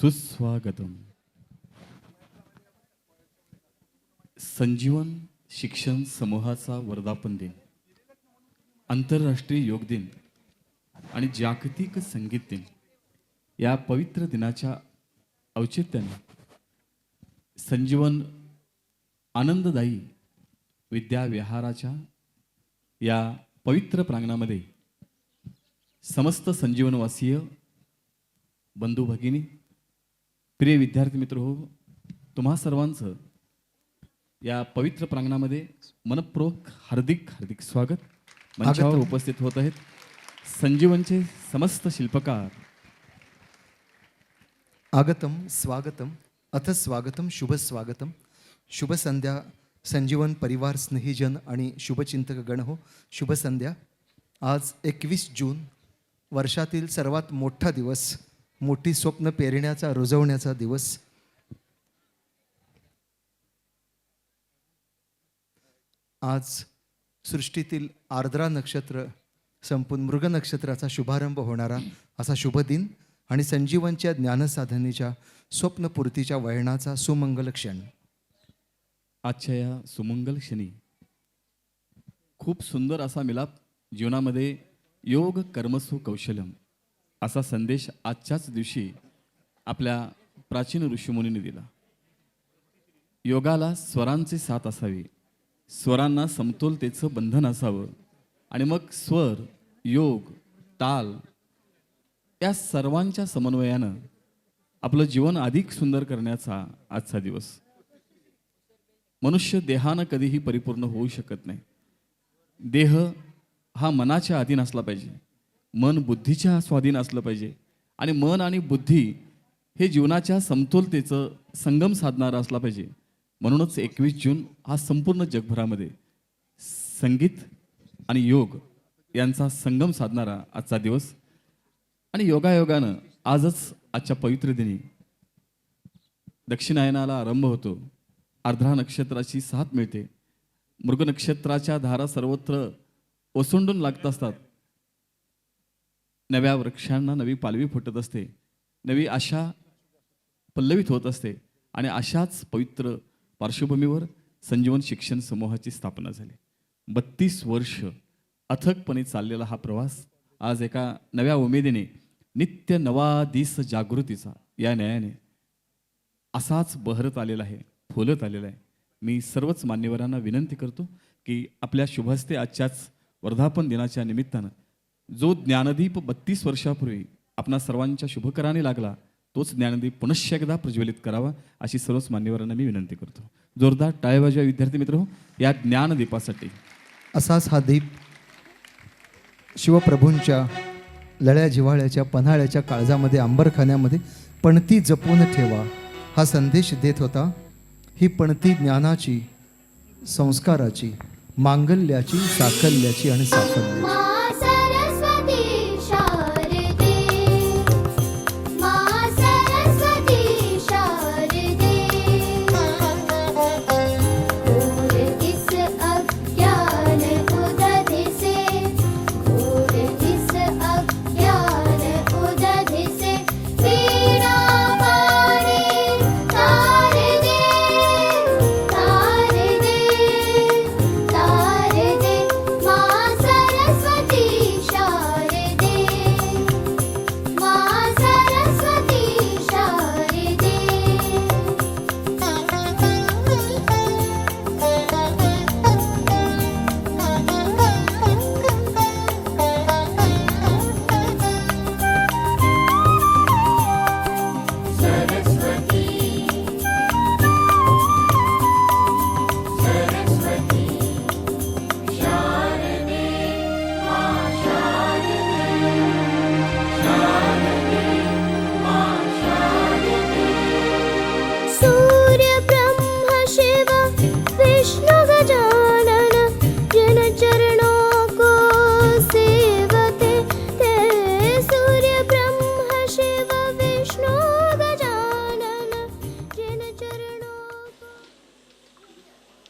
सुस्वागतम. संजीवन शिक्षण समूहाचा वर्धापन दिन, आंतरराष्ट्रीय योग दिन आणि जागतिक संगीत दिन या पवित्र दिनाच्या औचित्याने संजीवन आनंददायी विद्याविहाराच्या या पवित्र प्रांगणामध्ये समस्त संजीवनवासीय बंधू भगिनी, प्रिय विद्यार्थी मित्र हो, तुम्हा सर्वांचं या पवित्र प्रांगणामध्ये मनपूर्वक हार्दिक हार्दिक स्वागत. मंचावर उपस्थित होत आहेत संजीवनचे समस्त शिल्पकार. आगतम स्वागतम अथ स्वागतम शुभ स्वागतम. शुभ संध्या संजीवन परिवार स्नेहीजन आणि शुभचिंतक गण हो. शुभ संध्या. आज 21 जून, वर्षातील सर्वात मोठा दिवस, मोठी स्वप्न पेरण्याचा रुजवण्याचा दिवस. आज सृष्टीतील आर्द्रा नक्षत्र संपून मृग नक्षत्राचा शुभारंभ होणारा असा शुभ दिन आणि संजीवनच्या ज्ञानसाधनेच्या स्वप्नपूर्तीच्या वळणाचा सुमंगल क्षण. आजच्या या सुमंगल क्षणी खूप सुंदर असा मिलाप जीवनामध्ये योग कर्मसु कौशल्यम असा संदेश आजच्याच दिवशी आपल्या प्राचीन ऋषीमुनींनी दिला. योगाला स्वरांची साथ असावी, स्वरांना समतोलतेचं बंधन असावं आणि मग स्वर, योग, ताल या सर्वांच्या समन्वयानं आपलं जीवन अधिक सुंदर करण्याचा आजचा दिवस. मनुष्य देहानं कधीही परिपूर्ण होऊ शकत नाही. देह हा मनाच्या अधीन असला पाहिजे, मन बुद्धीच्या स्वाधीन असलं पाहिजे आणि मन आणि बुद्धी हे जीवनाच्या समतोलतेचं संगम साधणारा असला पाहिजे. म्हणूनच 21 जून हा संपूर्ण जगभरामध्ये संगीत आणि योग यांचा संगम साधणारा आजचा दिवस. आणि योगायोगानं आजच आजच्या पवित्र दिनी दक्षिणायनाला आरंभ होतो. आर्द्रा नक्षत्राची साथ मिळते. मृग नक्षत्राच्या धारा सर्वत्र ओसंडून लागत असतात. नव्या वृक्षांना नवी पालवी फुटत असते, नवी आशा पल्लवित होत असते आणि अशाच पवित्र पार्श्वभूमीवर संजीवन शिक्षण समूहाची स्थापना झाली. 32 वर्ष अथकपणे चाललेला हा प्रवास आज एका नव्या उमेदीने, नित्य नवा दिस जागृतीचा या न्यायाने असाच बहरत आलेला आहे, फुलत आलेला आहे. मी सर्वच मान्यवरांना विनंती करतो की आपल्या शुभहस्ते आजच्याच वर्धापन दिनाच्या निमित्तानं जो ज्ञानदीप 32 वर्षापूर्वी आपणा सर्वांच्या शुभकराने लागला, तोच ज्ञानदीप पुनश्च एकदा प्रज्वलित करावा अशी सर्वच मान्यवरांना मी विनंती करतो. जोरदार टाळ्या वाजवा विद्यार्थी मित्र हो या ज्ञानदीपासाठी. असाच हा दीप शिवप्रभूंच्या लळ्या जिव्हाळ्याच्या पन्हाळ्याच्या काळजामध्ये, अंबरखान्यामध्ये पणती जपून ठेवा हा संदेश देत होता. ही पणती ज्ञानाची, संस्काराची, मांगल्याची, साकल्याची आणि साफल्याची.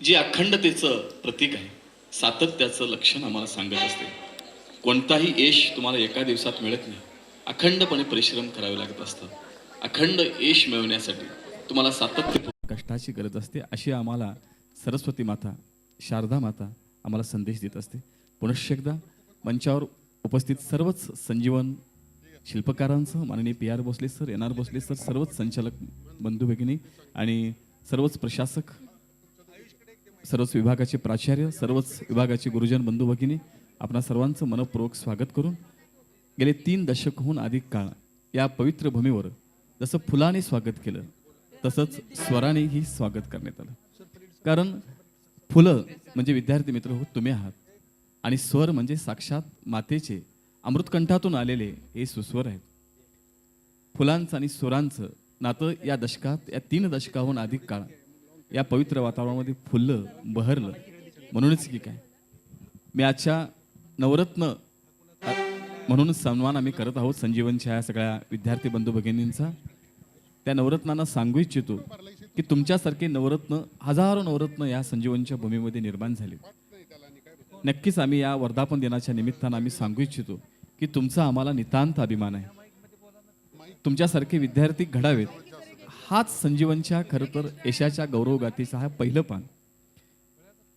जी अखंडतेचं प्रतीक आहे, सातत्याचं लक्षण आम्हाला सांगत असते. कोणताही यश तुम्हाला एका दिवसात मिळत नाही, अखंडपणे परिश्रम करावे लागत असतात. अखंड यश मिळवण्यासाठी तुम्हाला सातत्य कष्टाची गरज असते, अशी आम्हाला सरस्वती माता, शारदा माता आम्हाला संदेश देत असते. पुनश्च एकदा मंचावर उपस्थित सर्वच संजीवन शिल्पकारांसह माननीय PR Bhosale sir, NR Bhosale sir, सर्वच संचालक बंधू भगिनी आणि सर्वच प्रशासक, सर्वच विभागाचे प्राचार्य, सर्वच विभागाचे गुरुजन बंधू भगिनी, आपणा सर्वांचं मनपूर्वक स्वागत करून गेले 3 दशकहून अधिक काळ या पवित्र भूमीवर जसं फुलाने स्वागत केलं तसंच स्वरानेही स्वागत करण्यात आलं. कारण फुलं म्हणजे विद्यार्थी मित्र हो तुम्ही आहात आणि स्वर म्हणजे साक्षात मातेचे अमृतकंठातून आलेले हे सुस्वर आहेत. फुलांचं आणि स्वरांचं नातं या दशकात, या 3 दशकाहून अधिक काळ या पवित्र वातावरणामध्ये फुललं, बहरलं. म्हणूनच की काय मी आजच्या नवरत्न म्हणून सन्मान आम्ही करत आहोत संजीवनच्या या सगळ्या विद्यार्थी बंधू भगिनींचा. त्या नवरत्नांना सांगू इच्छितो की तुमच्यासारखे नवरत्न, हजारो नवरत्न या संजीवनच्या भूमीमध्ये निर्माण झाले. नक्कीच आम्ही या वर्धापन दिनाच्या निमित्तानं आम्ही सांगू इच्छितो की तुमचा आम्हाला नितांत अभिमान आहे. तुमच्यासारखे विद्यार्थी घडावेत हाच संजीवनच्या खरं तर यशाच्या गौरवगाथेचा हा पहिलं पान.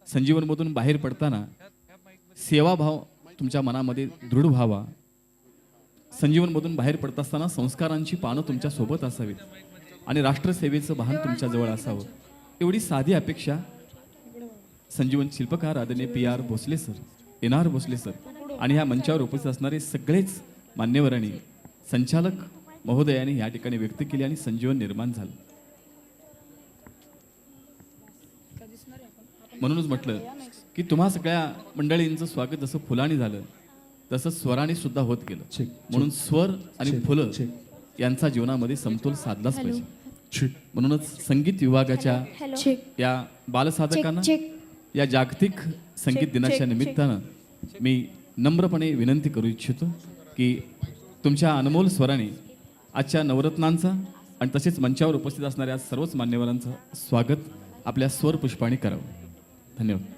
संजीवनमधून बाहेर पडताना सेवाभाव तुमच्या मनामध्ये दृढ व्हावा. संजीवनमधून बाहेर पडत असताना संस्कारांची पानं तुमच्या सोबत असावीत आणि राष्ट्रसेवेचं भान तुमच्याजवळ असावं, एवढी साधी अपेक्षा संजीवन शिल्पकार आदरणीय PR Bhosale sir, NR Bhosale sir आणि ह्या मंचावर उपस्थित असणारे सगळेच मान्यवरांनी, संचालक महोदयांनी या ठिकाणी व्यक्त केली आणि संजीवन निर्माण झालं. म्हणूनच म्हटलं की तुम्हा सगळ्या मंडळींचं स्वागत जसं फुलाने झालं तसं स्वराने सुद्धा होत गेलं. म्हणून स्वर आणि फुलं यांचा जीवनामध्ये समतोल साधलाच पाहिजे. म्हणूनच संगीत विभागाच्या या बालसाधकांना या जागतिक संगीत दिनाच्या निमित्तानं मी नम्रपणे विनंती करू इच्छितो की तुमच्या अनमोल स्वराने आजच्या नवरत्नांचा आणि तसेच मंचावर उपस्थित असणाऱ्या सर्वच मान्यवरांचं स्वागत आपल्या स्वर पुष्पाने करावं. धन्यवाद.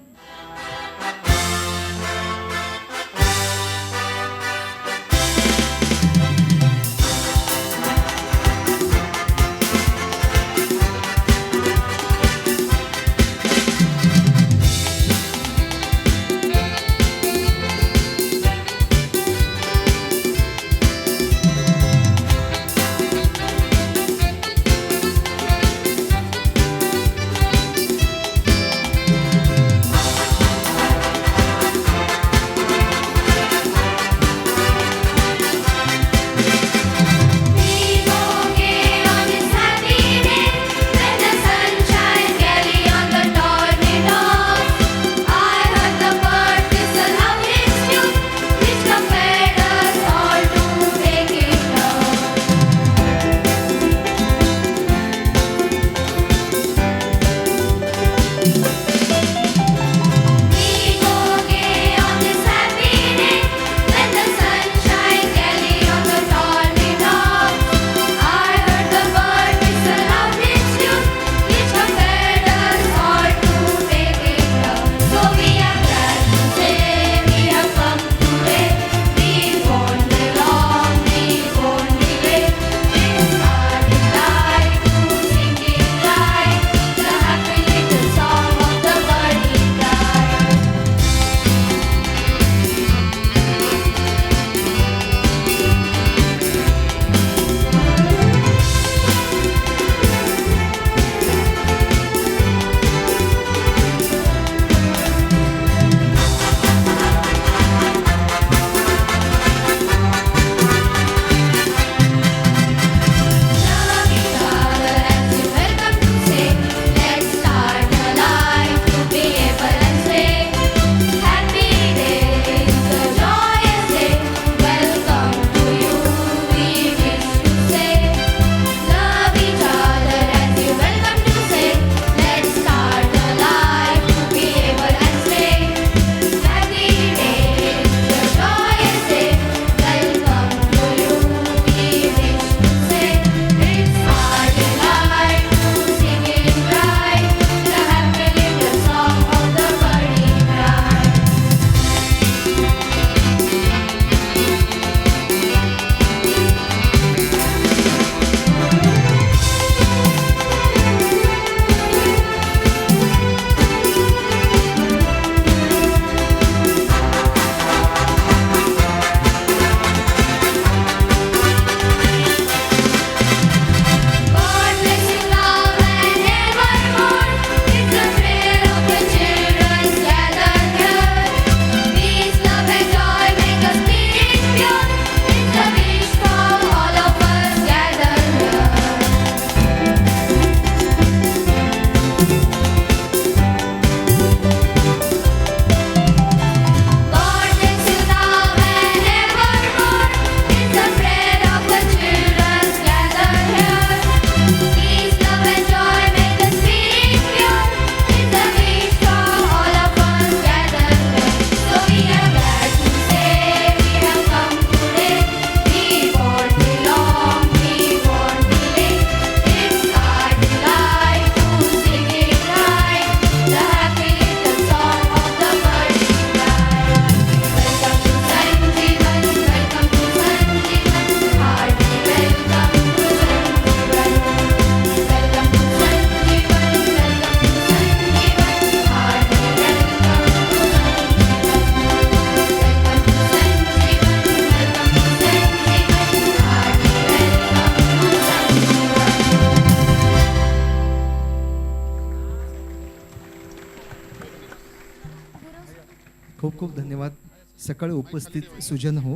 खूप खूप धन्यवाद. सकाळी उपस्थित सुजन हो.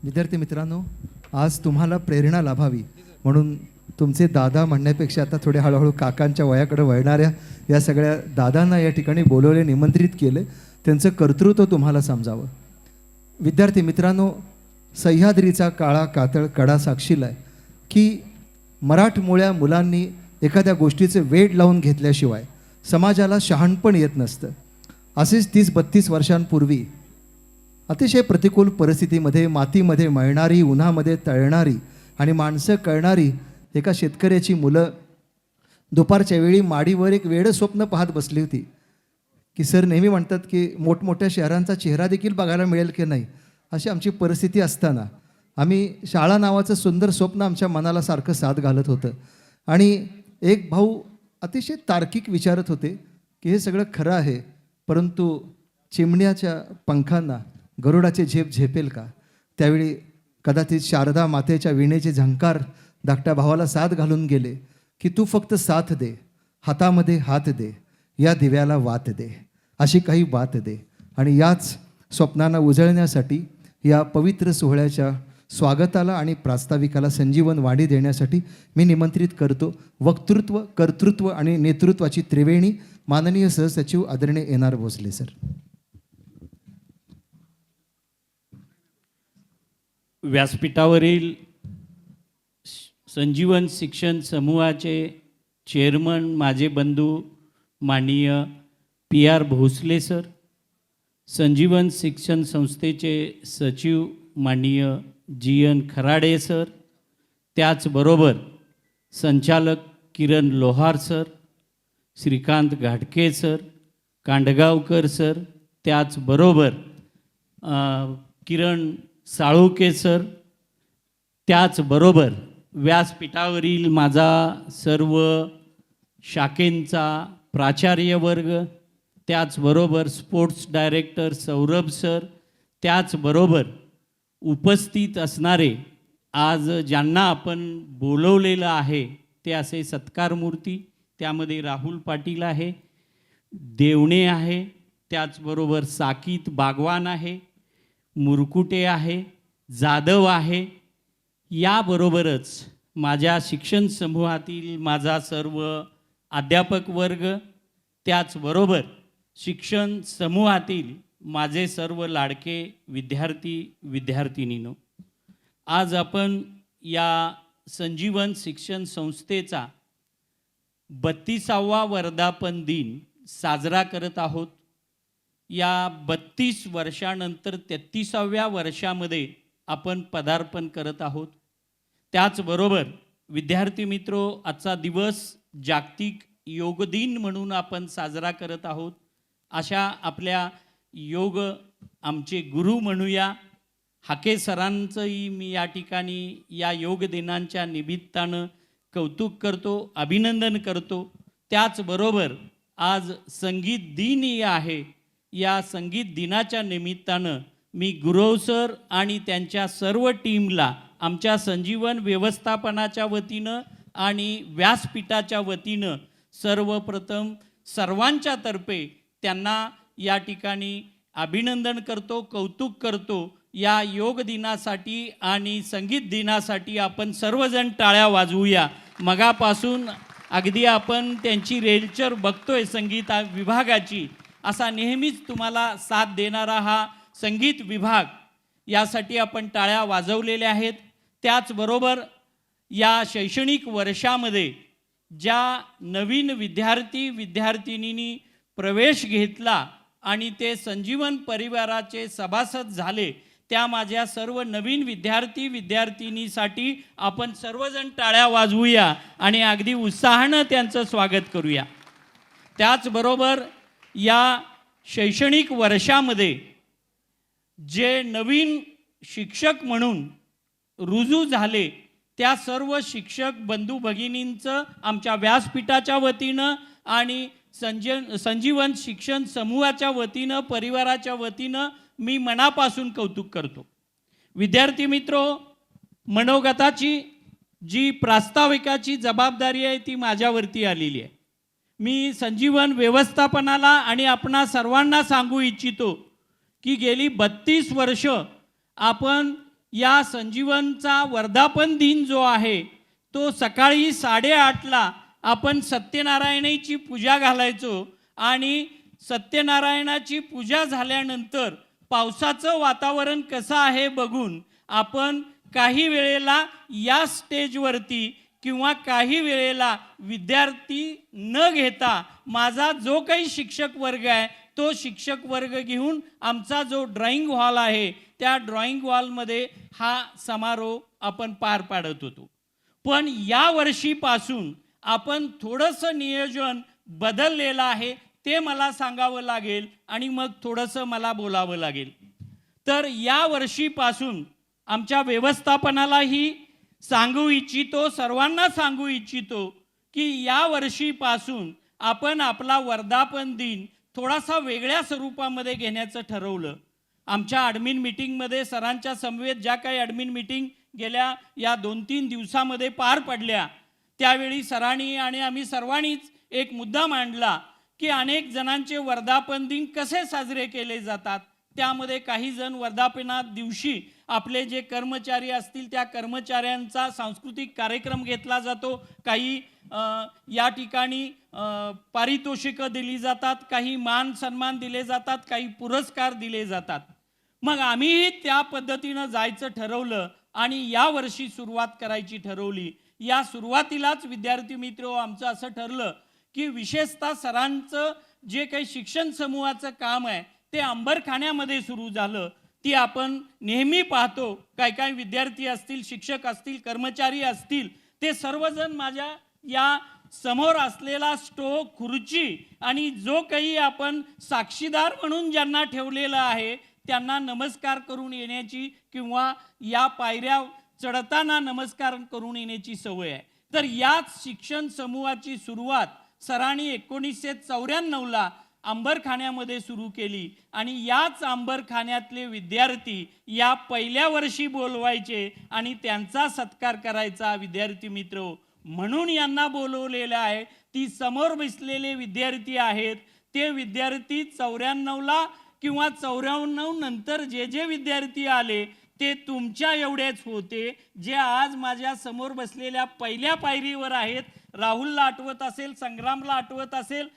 विद्यार्थी मित्रांनो, आज तुम्हाला प्रेरणा लाभावी म्हणून तुमचे दादा म्हणण्यापेक्षा आता थोडे हळूहळू काकांच्या वयाकडे वळणाऱ्या या सगळ्या दादांना या ठिकाणी बोलवले, निमंत्रित केले. त्यांचं कर्तृत्व तुम्हाला समजावं. विद्यार्थी मित्रांनो, सह्याद्रीचा काळा कातळ कडा साक्षीला आहे की मराठमोळ्या मुलांनी एखाद्या गोष्टीचे वेड लावून घेतल्याशिवाय समाजाला शहाणपण येत नसतं. असेच 30-32 वर्षांपूर्वी अतिशय प्रतिकूल परिस्थितीमध्ये मातीमध्ये मळणारी, उन्हामध्ये तळणारी आणि माणसं कळणारी एका शेतकऱ्याची मुलं दुपारच्या वेळी माडीवर एक वेडं स्वप्न पाहत बसली होती की सर नेहमी म्हणतात की मोठमोठ्या शहरांचा चेहरा देखील बघायला मिळेल की नाही, अशी आमची परिस्थिती असताना आम्ही शाळा नावाचं सुंदर स्वप्न आमच्या मनाला सारखं साथ घालत होतं. आणि एक भाऊ अतिशय तार्किक विचारत होते की हे सगळं खरं आहे, परंतु चिमण्याच्या पंखांना गरुडाचे झेप झेपेल का? त्यावेळी कदाचित शारदा मातेच्या वीणेचे झंकार धाकट्या भावाला साथ घालून गेले की तू फक्त साथ दे, हातामध्ये हात दे, या दिव्याला वात दे, अशी काही वात दे. आणि याच स्वप्नांना उजळण्यासाठी या पवित्र सोहळ्याच्या स्वागताला आणि प्रास्ताविकाला संजीवन वाणी देण्यासाठी मी निमंत्रित करतो वक्तृत्व, कर्तृत्व आणि नेतृत्वाची त्रिवेणी माननीय सहसचिव आदरणीय एन.आर. भोसले सर. व्यासपीठावरील संजीवन शिक्षण समूहाचे चेअरमन माझे बंधू माननीय पी.आर. भोसले सर, संजीवन शिक्षण संस्थेचे सचिव माननीय जी.एन. खराडे सर, त्याचबरोबर संचालक किरण लोहार सर, श्रीकांत घाटके सर, कांडगावकर सर, त्याचबरोबर किरण साळुके सर, त्याचबरोबर व्यासपीठावरील माझा सर्व शाखेंचा प्राचार्य वर्ग, त्याचबरोबर स्पोर्ट्स डायरेक्टर सौरभ सर, त्याचबरोबर उपस्थित असणारे आज ज्यांना आपण बोलवलेलं आहे ते असे सत्कारमूर्ती, त्यामध्ये राहुल पाटील आहे, देवणे आहे, त्याचबरोबर साकीत बागवान आहे, मुरकुटे आहे, जाधव आहे. याबरोबरच माझ्या शिक्षण समूहातील माझा सर्व अध्यापक वर्ग, त्याचबरोबर शिक्षण समूहातील माझे सर्व लाडके विद्यार्थी विद्यार्थिनींनो, आज आपण या संजीवन शिक्षण संस्थेचा 32वा वर्धापन दिन साजरा करत आहोत. या 32 वर्षानंतर 33व्या वर्षामध्ये आपण पदार्पण करत आहोत. त्याचबरोबर विद्यार्थी मित्रो, आजचा दिवस जागतिक योग दिन म्हणून आपण साजरा करत आहोत. अशा आपल्या योग आमचे गुरु म्हणूया हाके सरांचंही मी या ठिकाणी या योग दिनांच्या निमित्तानं कौतुक करतो, अभिनंदन करतो. त्याचबरोबर आज संगीत दिनही आहे. या संगीत दिनाच्या निमित्तानं मी गुरव सर आणि त्यांच्या सर्व टीमला आमच्या संजीवन व्यवस्थापनाच्या वतीनं आणि व्यासपीठाच्या वतीनं सर्वप्रथम सर्वांच्या तर्फे त्यांना या ठिकाणी अभिनंदन करतो, कौतुक करतो. या योग दिनासाठी आणि संगीत दिनासाठी आपण सर्वजण टाळ्या वाजवूया. मगापासून अगदी आपण त्यांची रेलचर बघतोय संगीत विभागाची. असा नेहमीच तुम्हाला साथ देणारा हा संगीत विभाग, यासाठी आपण टाळ्या वाजवलेल्या आहेत. त्याचबरोबर या शैक्षणिक वर्षामध्ये ज्या नवीन विद्यार्थी विद्यार्थिनींनी प्रवेश घेतला आणि ते संजीवन परिवाराचे सभासद झाले, त्या माझ्या सर्व नवीन विद्यार्थी विद्यार्थिनीसाठी आपण सर्वजण टाळ्या वाजवूया आणि अगदी उत्साहानं त्यांचं स्वागत करूया. त्याचबरोबर या शैक्षणिक वर्षामध्ये जे नवीन शिक्षक म्हणून रुजू झाले त्या सर्व शिक्षक बंधू भगिनींचं आमच्या व्यासपीठाच्या वतीनं आणि संजीवन शिक्षण समूहाच्या वतीनं, परिवाराच्या वतीनं मी मनापासून कौतुक करतो. विद्यार्थी मित्रो, मनोगताची जी प्रास्ताविकाची जबाबदारी आहे ती माझ्यावरती आलेली आहे. मी संजीवन व्यवस्थापनाला आणि आपणा सर्वांना सांगू इच्छितो की गेली 32 वर्ष आपण या संजीवनचा वर्धापन दिन जो आहे तो सकाळी 8:30ला आपण सत्यनारायणाची पूजा घालायचो आणि सत्यनारायणाची पूजा झाल्यानंतर पावसाचं वातावरण कसं आहे बघून आपण काही वेळेला या स्टेजवरती किंवा काही वेळेला विद्यार्थी न घेता माझा जो काही शिक्षक वर्ग आहे तो शिक्षक वर्ग घेऊन आमचा जो ड्रॉइंग हॉल आहे त्या ड्रॉइंग हॉलमध्ये हा समारोह आपण पार पाडत होतो. पण या वर्षीपासून आपण थोडंसं नियोजन बदललेलं आहे ते मला सांगावं लागेल आणि मग थोडंसं मला बोलावं लागेल. तर या वर्षीपासून आमच्या व्यवस्थापनालाही सांगू इच्छितो, सर्वांना सांगू इच्छितो की या वर्षीपासून आपण आपला वर्धापन दिन थोडासा वेगळ्या स्वरूपामध्ये घेण्याचं ठरवलं. आमच्या ॲडमिन मीटिंगमध्ये सरांच्या समवेत ज्या काही ॲडमिन मीटिंग गेल्या या 2-3 दिवसामध्ये पार पडल्या त्यावेळी सरांनी आणि आम्ही सर्वांनीच एक मुद्दा मांडला की अनेक जणांचे वर्धापन दिन कसे साजरे केले जातात. त्यामध्ये काही जण वर्धापना दिवशी आपले जे कर्मचारी असतील त्या कर्मचाऱ्यांचा सांस्कृतिक कार्यक्रम घेतला जातो, काही या ठिकाणी पारितोषिकं दिली जातात, काही मान सन्मान दिले जातात, काही पुरस्कार दिले जातात. मग आम्हीही त्या पद्धतीनं जायचं ठरवलं आणि यावर्षी सुरुवात करायची ठरवली. या सुरुवातीलाच विद्यार्थी मित्र आमचं असं ठरलं की विशेषतः सरांचं जे काही शिक्षण समूहाचं काम आहे ते अंबरखान्यामध्ये सुरू झालं. ती आपण नेहमी पाहतो, काय विद्यार्थी असतील, शिक्षक असतील, कर्मचारी असतील, ते सर्वजण माझ्या या समोर असलेला स्टो, खुर्ची आणि जो काही आपण साक्षीदार म्हणून ज्यांना ठेवलेलं आहे त्यांना नमस्कार करून येण्याची किंवा या पायऱ्या चढताना नमस्कार करून येण्याची सवय आहे. तर याच शिक्षण समूहाची सुरुवात सरांनी 1994ला अंबरखान्यामध्ये सुरू केली आणि याच अंबरखान्यातले विद्यार्थी या पहिल्या वर्षी बोलवायचे आणि त्यांचा सत्कार करायचा. विद्यार्थी मित्र म्हणून यांना बोलवलेलं आहे. ती समोर बसलेले विद्यार्थी आहेत ते विद्यार्थी 94ला किंवा 94 नंतर जे विद्यार्थी आले ते तुमच्या एवढेच होते जे आज माझ्या समोर बसलेल्या पहिल्या पायरीवर आहेत. राहुलला आठवत असेल, संग्रामला आठवत असेल,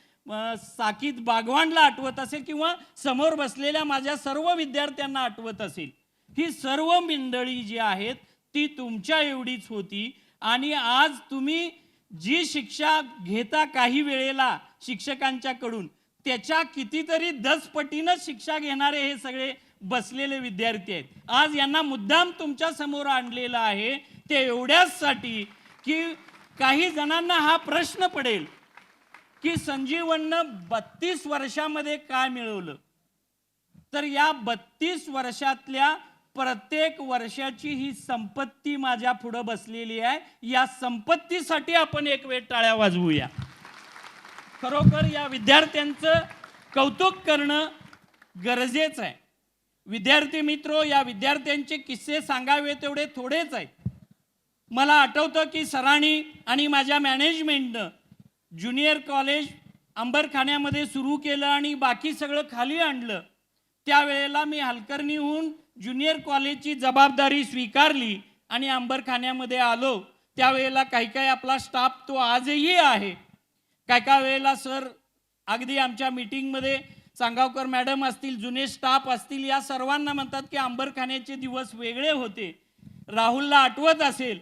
साकीत बागवानला आठवत असेल किंवा समोर बसलेल्या माझ्या सर्व विद्यार्थ्यांना आठवत असेल. ही सर्व मंडळी जी आहेत ती तुमच्या एवढीच होती आणि आज तुम्ही जी शिक्षा घेता काही वेळेला शिक्षकांच्याकडून त्याच्या कितीतरी 10 पटीनं शिक्षा घेणारे हे सगळे बसलेले विद्यार्थी आहेत. आज यांना मुद्दाम तुमच्या समोर आणलेला आहे ते एवढ्याचसाठी की काही जणांना हा प्रश्न पडेल की संजीवननं 32 वर्षामध्ये काय मिळवलं. तर या 32 वर्षातल्या प्रत्येक वर्षाची ही संपत्ती माझ्या पुढे बसलेली आहे. या संपत्तीसाठी आपण एक वेळ टाळ्या वाजवूया. खरोखर या विद्यार्थ्यांचं कौतुक करणं गरजेचं आहे. विद्यार्थी मित्र, या विद्यार्थ्यांचे किस्से सांगावे तेवढे थोडेच आहेत. मला आठवतं की सरांनी आणि माझ्या मॅनेजमेंटनं ज्युनियर कॉलेज अंबरखान्यामध्ये सुरू केलं आणि बाकी सगळं खाली आणलं. त्यावेळेला मी हलकर्णीहून ज्युनियर कॉलेजची जबाबदारी स्वीकारली आणि अंबरखान्यामध्ये आलो. त्यावेळेला काही आपला स्टाफ तो आजही आहे. काय वेळेला सर अगदी आमच्या मीटिंगमध्ये सांगावकर मॅडम असतील, जुने स्टाफ असतील, या सर्वांना म्हणतात की अंबरखान्याचे दिवस वेगळे होते. राहुलला आठवत असेल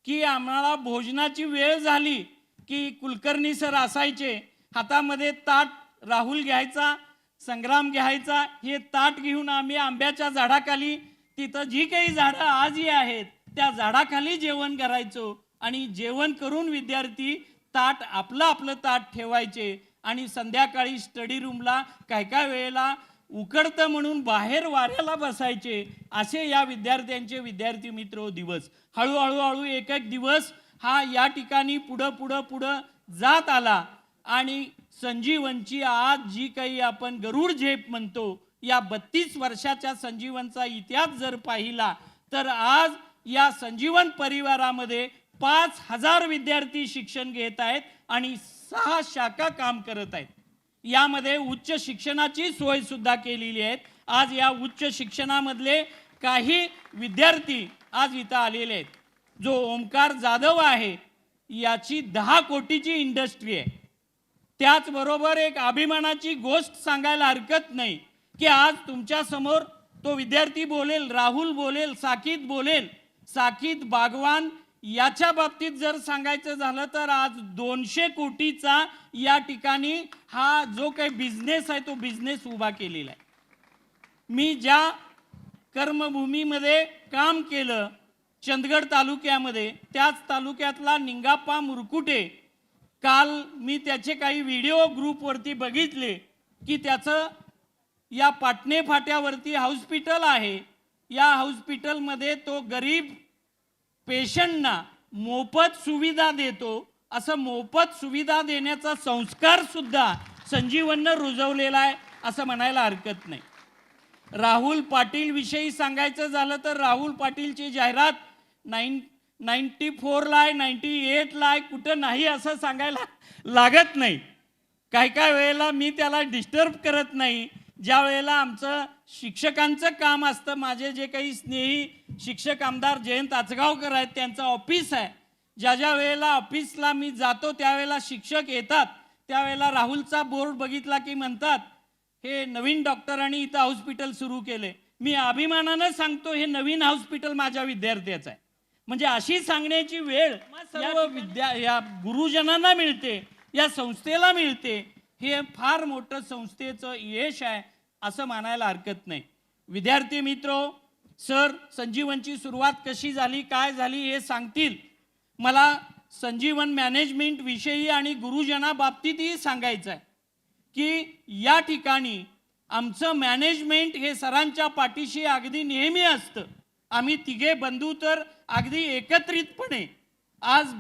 की आम्हाला भोजनाची वेळ झाली की कुलकर्णी सर असायचे, हातामध्ये ताट राहुल घ्यायचा, संग्राम घ्यायचा, हे ताट घेऊन आम्ही आंब्याच्या झाडाखाली, तिथं जी काही झाडं आजही आहेत त्या झाडाखाली जेवण करायचो आणि जेवण करून विद्यार्थी ताट आपलं ताट ठेवायचे आणि संध्याकाळी स्टडी रूमला काय वेळेला उकडतं म्हणून बाहेर वाऱ्याला बसायचे. असे या विद्यार्थ्यांचे विद्यार्थी मित्र दिवस हळूहळू एक दिवस हा या ठिकाणी पुढं जात आला आणि संजीवनची आज जी काही आपण गरुड झेप म्हणतो, या 32 वर्षाच्या संजीवनचा इतिहास जर पाहिला तर आज या संजीवन परिवारामध्ये 5000 विद्यार्थी शिक्षण घेत आहेत आणि 6 शाखा काम करत आहेत. यामध्ये उच्च शिक्षणाची सोय सुद्धा केलेली आहे. आज या उच्च शिक्षणामधले काही विद्यार्थी आज इथं आलेले आहेत. जो ओमकार जाधव आहे याची 10 कोटीची इंडस्ट्री आहे. त्याचबरोबर एक अभिमानाची गोष्ट सांगायला हरकत नाही की आज तुमच्या समोर तो विद्यार्थी बोलेल, राहुल बोलेल, साकीत बोलेल. साकीत बागवान याच्या बाबतीत जर सांगायचं झालं तर आज 200 कोटीचा या ठिकाणी हा जो काही बिझनेस आहे तो बिझनेस उभा केलेला आहे. मी ज्या कर्मभूमीमध्ये काम केलं चंदगड तालुक्यामध्ये, त्याच तालुक्यातला निंगाप्पा मुरकुटे, काल मी त्याचे काही व्हिडिओ ग्रुपवरती बघितले की त्याचं या पाटणे फाट्यावरती हॉस्पिटल आहे. या हॉस्पिटलमध्ये तो गरीब पेशंटना मोफत सुविधा देतो. असं मोफत सुविधा देण्याचा संस्कार सुद्धा संजीवननं रुजवलेला आहे असं म्हणायला हरकत नाही. राहुल पाटील विषयी सांगायचं झालं तर राहुल पाटीलची जाहिरात 94 ला आहे, 98 ला आहे, कुठं नाही असं सांगायला लागत नाही. काय वेळेला मी त्याला डिस्टर्ब करत नाही. ज्या वेळेला आमचं शिक्षकांचं काम असतं, माझे जे काही स्नेही शिक्षक आमदार जयंत आचगावकर आहेत त्यांचं ऑफिस आहे, ज्या वेळेला ऑफिसला मी जातो त्यावेळेला शिक्षक येतात, त्यावेळेला राहुलचा बोर्ड बघितला की म्हणतात हे नवीन डॉक्टरांनी इथं हॉस्पिटल सुरू केले. मी अभिमानानं सांगतो हे नवीन हॉस्पिटल माझ्या विद्यार्थ्याचं आहे. म्हणजे अशी सांगण्याची वेळ सर्व या गुरुजनांना मिळते, या संस्थेला मिळते. हे फार मोठं संस्थेचं यश आहे असं म्हणायला हरकत नाही. विद्यार्थी मित्रो, सर संजीवनची सुरुवात कशी झाली, काय झाली हे सांगतील. मला संजीवन मॅनेजमेंट विषयी आणि गुरुजनाबाबतीतही सांगायचं आहे की या ठिकाणी आमचं मॅनेजमेंट हे सरांच्या पाठीशी अगदी नेहमी असतं. आम्ही तिघे बंधू तर अगदी एकत्रितपणे आज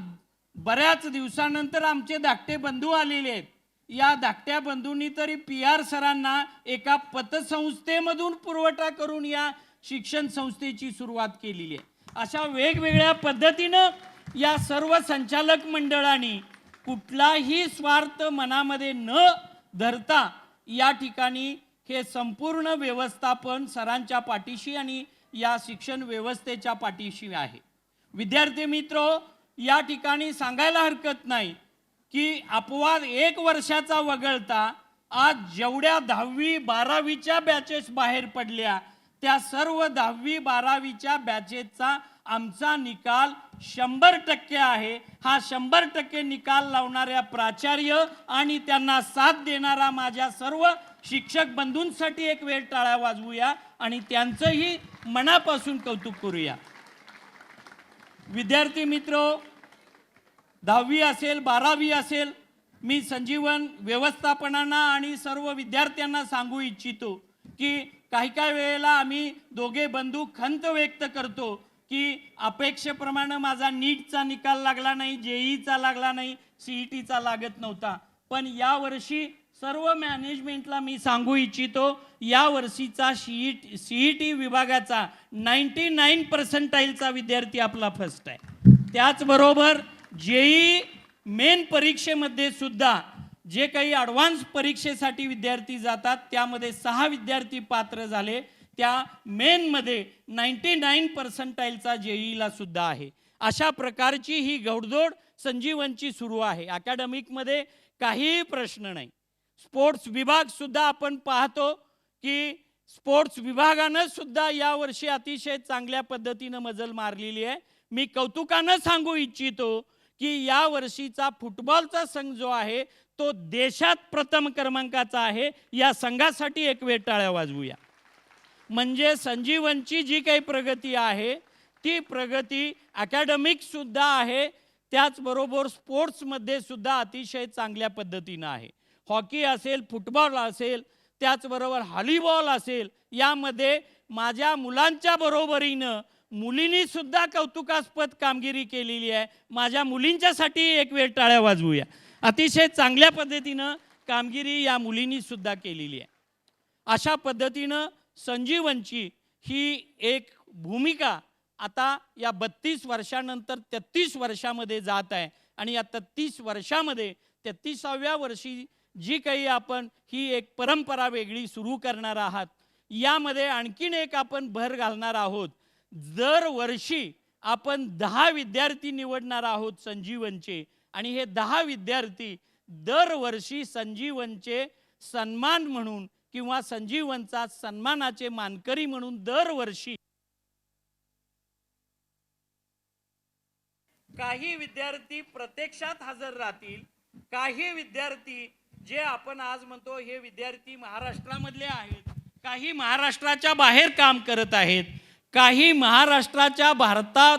बऱ्याच दिवसानंतर आमचे धाकटे बंधू आलेले आहेत. या धाकट्या बंधूंनी तरी PR सरांना एका पतसंस्थेमधून पुरवठा करून या शिक्षण संस्थेची सुरुवात केलेली आहे. अशा वेगवेगळ्या पद्धतीनं या सर्व संचालक मंडळांनी कुठलाही स्वार्थ मनामध्ये न धरता या ठिकाणी हे संपूर्ण व्यवस्थापन सरांच्या पाठीशी आणि या शिक्षण व्यवस्थेच्या पाठीशी आहे. विद्यार्थी मित्रो, या ठिकाणी सांगायला हरकत नाही की अपवाद 1 वर्षाचा वगळता आज जेवढ्या 10वी 12वीच्या बॅचेस बाहेर पडल्या त्या सर्व 10वी 12वीच्या बॅचेसचा आमचा निकाल 100% आहे. हा 100% निकाल लावणाऱ्या प्राचार्य आणि त्यांना साथ देणारा माझ्या सर्व शिक्षक बंधूंसाठी एक वेळ टाळ्या वाजवूया आणि त्यांचंही मनापासून कौतुक करूया. विद्यार्थी मित्रो, 10वी असेल 12वी असेल, मी संजीवन व्यवस्थापनांना आणि सर्व विद्यार्थ्यांना सांगू इच्छितो की काही वेळेला आम्ही दोघे बंधू खंत व्यक्त करतो की अपेक्षेप्रमाणे माझा नीटचा निकाल लागला नाही, JEEचा लागला नाही, CETचा लागत नव्हता. पण यावर्षी सर्व मॅनेजमेंटला मी सांगू इच्छितो या वर्षीचा CET विभागाचा 99% विद्यार्थी आपला फर्स्ट आहे. त्याचबरोबर JEE मेन परीक्षेमध्ये सुद्धा जे काही ॲडव्हान्स परीक्षेसाठी विद्यार्थी जातात त्यामध्ये 6 विद्यार्थी पात्र झाले. त्या मेनमध्ये 99% JEEला सुद्धा आहे. अशा प्रकारची ही घौडदौड संजीवनची सुरू आहे. अकॅडमिकमध्ये काहीही प्रश्न नाही. स्पोर्ट्स विभाग सुद्धा आपण पाहतो की स्पोर्ट्स विभागानं सुद्धा यावर्षी अतिशय चांगल्या पद्धतीनं मजल मारलेली आहे. मी कौतुकानं सांगू इच्छितो की या वर्षीचा फुटबॉलचा संघ जो आहे तो देशात प्रथम क्रमांकाचा आहे. या संघासाठी एक वेळ टाळ्या वाजवूया. म्हणजे संजीवनची जी काही प्रगती आहे ती प्रगती अकॅडमिक सुद्धा आहे, त्याचबरोबर स्पोर्ट्समध्ये सुद्धा अतिशय चांगल्या पद्धतीनं आहे. हॉकी असेल, फुटबॉल असेल, त्याचबरोबर व्हॉलीबॉल असेल, यामध्ये माझ्या मुलांच्या बरोबरीनं मुलींनी सुद्धा कौतुकास्पद कामगिरी केलेली आहे. माझ्या मुलींच्यासाठी एक वेळ टाळ्या वाजवूया. अतिशय चांगल्या पद्धतीनं कामगिरी या मुलींनी सुद्धा केलेली आहे. अशा पद्धतीनं संजीवनची ही एक भूमिका आता या 32 वर्षानंतर 33 वर्षामध्ये जात आहे आणि या 33 वर्षामध्ये 33व्या वर्षी जी काही आपण ही एक परंपरा वेगळी सुरू करणार आहात, यामध्ये आणखीन एक आपण भर घालणार आहोत. दरवर्षी आपण 10 विद्यार्थी निवडणार आहोत संजीवनचे आणि हे 10 विद्यार्थी दरवर्षी संजीवनचे सन्मान म्हणून किंवा संजीवनचा सन्मानाचे मानकरी म्हणून दरवर्षी काही विद्यार्थी प्रत्यक्षात हजर राहतील. काही विद्यार्थी जे आपण आज म्हणतो हे विद्यार्थी महाराष्ट्रामधले आहेत, काही महाराष्ट्राच्या बाहेर काम करत आहेत, काही महाराष्ट्राच्या भारतात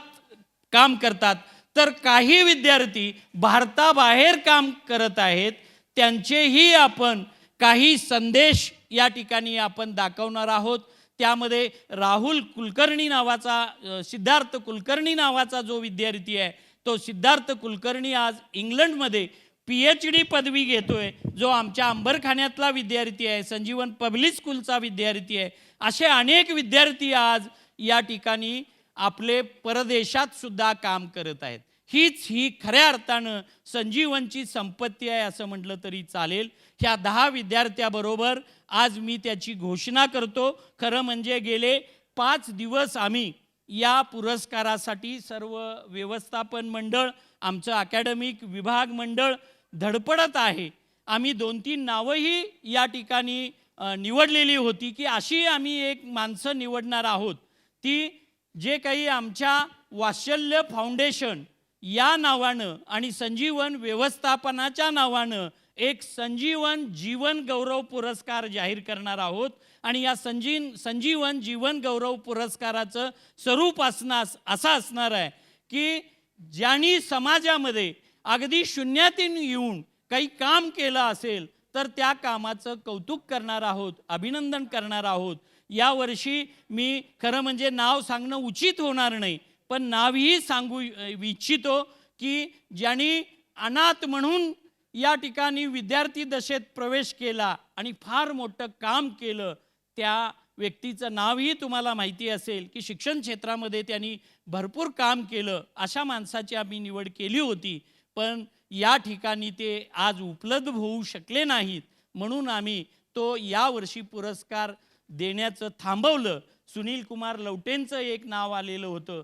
काम करतात, तर काही विद्यार्थी भारताबाहेर काम करत आहेत. त्यांचेही आपण काही संदेश या ठिकाणी आपण दाखवणार आहोत. त्यामध्ये राहुल कुलकर्णी नावाचा सिद्धार्थ कुलकर्णी नावाचा जो विद्यार्थी आहे, तो सिद्धार्थ कुलकर्णी आज इंग्लंडमध्ये PhD पदवी घेतोय. जो आमच्या अंबरखान्यातला विद्यार्थी आहे, संजीवन पब्लिक स्कूलचा विद्यार्थी आहे. असे अनेक विद्यार्थी आज या ठिकाणी आपले परदेशात सुद्धा काम करत आहेत. ही खऱ्या अर्थानं संजीवनची संपत्ती आहे असं म्हटलं तरी चालेल. ह्या 10 विद्यार्थ्याबरोबर आज मी त्याची घोषणा करतो. खरं म्हणजे गेले 5 दिवस आम्ही या पुरस्कारासाठी सर्व व्यवस्थापन मंडळ, आमचं अकॅडमिक विभाग मंडळ धडपडत आहे. आम्ही 2-3 नावंही या ठिकाणी निवडलेली होती की अशी आम्ही एक माणसं निवडणार आहोत, ती जे काही आमच्या वात्सल्य फाउंडेशन या नावानं आणि संजीवन व्यवस्थापनाच्या नावानं एक संजीवन जीवन गौरव पुरस्कार जाहीर करणार आहोत. आणि या संजीवन जीवन गौरव पुरस्काराचं स्वरूप असं असणार आहे की ज्यांनी समाजामध्ये अगदी शून्यातून येऊन काही काम केलं असेल तर त्या कामाचं कौतुक करणार आहोत, अभिनंदन करणार आहोत. यावर्षी मी खरं म्हणजे नाव सांगणं उचित होणार नाही, पण नावही सांगू इच्छितो की ज्यांनी अनाथ म्हणून या ठिकाणी विद्यार्थी दशेत प्रवेश केला आणि फार मोठं काम केलं, त्या व्यक्तीचं नावही तुम्हाला माहिती असेल की शिक्षण क्षेत्रामध्ये त्यांनी भरपूर काम केलं. अशा माणसाची आम्ही निवड केली होती, पण या ठिकाणी ते आज उपलब्ध होऊ शकले नाहीत, म्हणून आम्ही तो यावर्षी पुरस्कार देण्याचं थांबवलं. सुनील कुमार लवटेंचं एक नाव आलेलं होतं.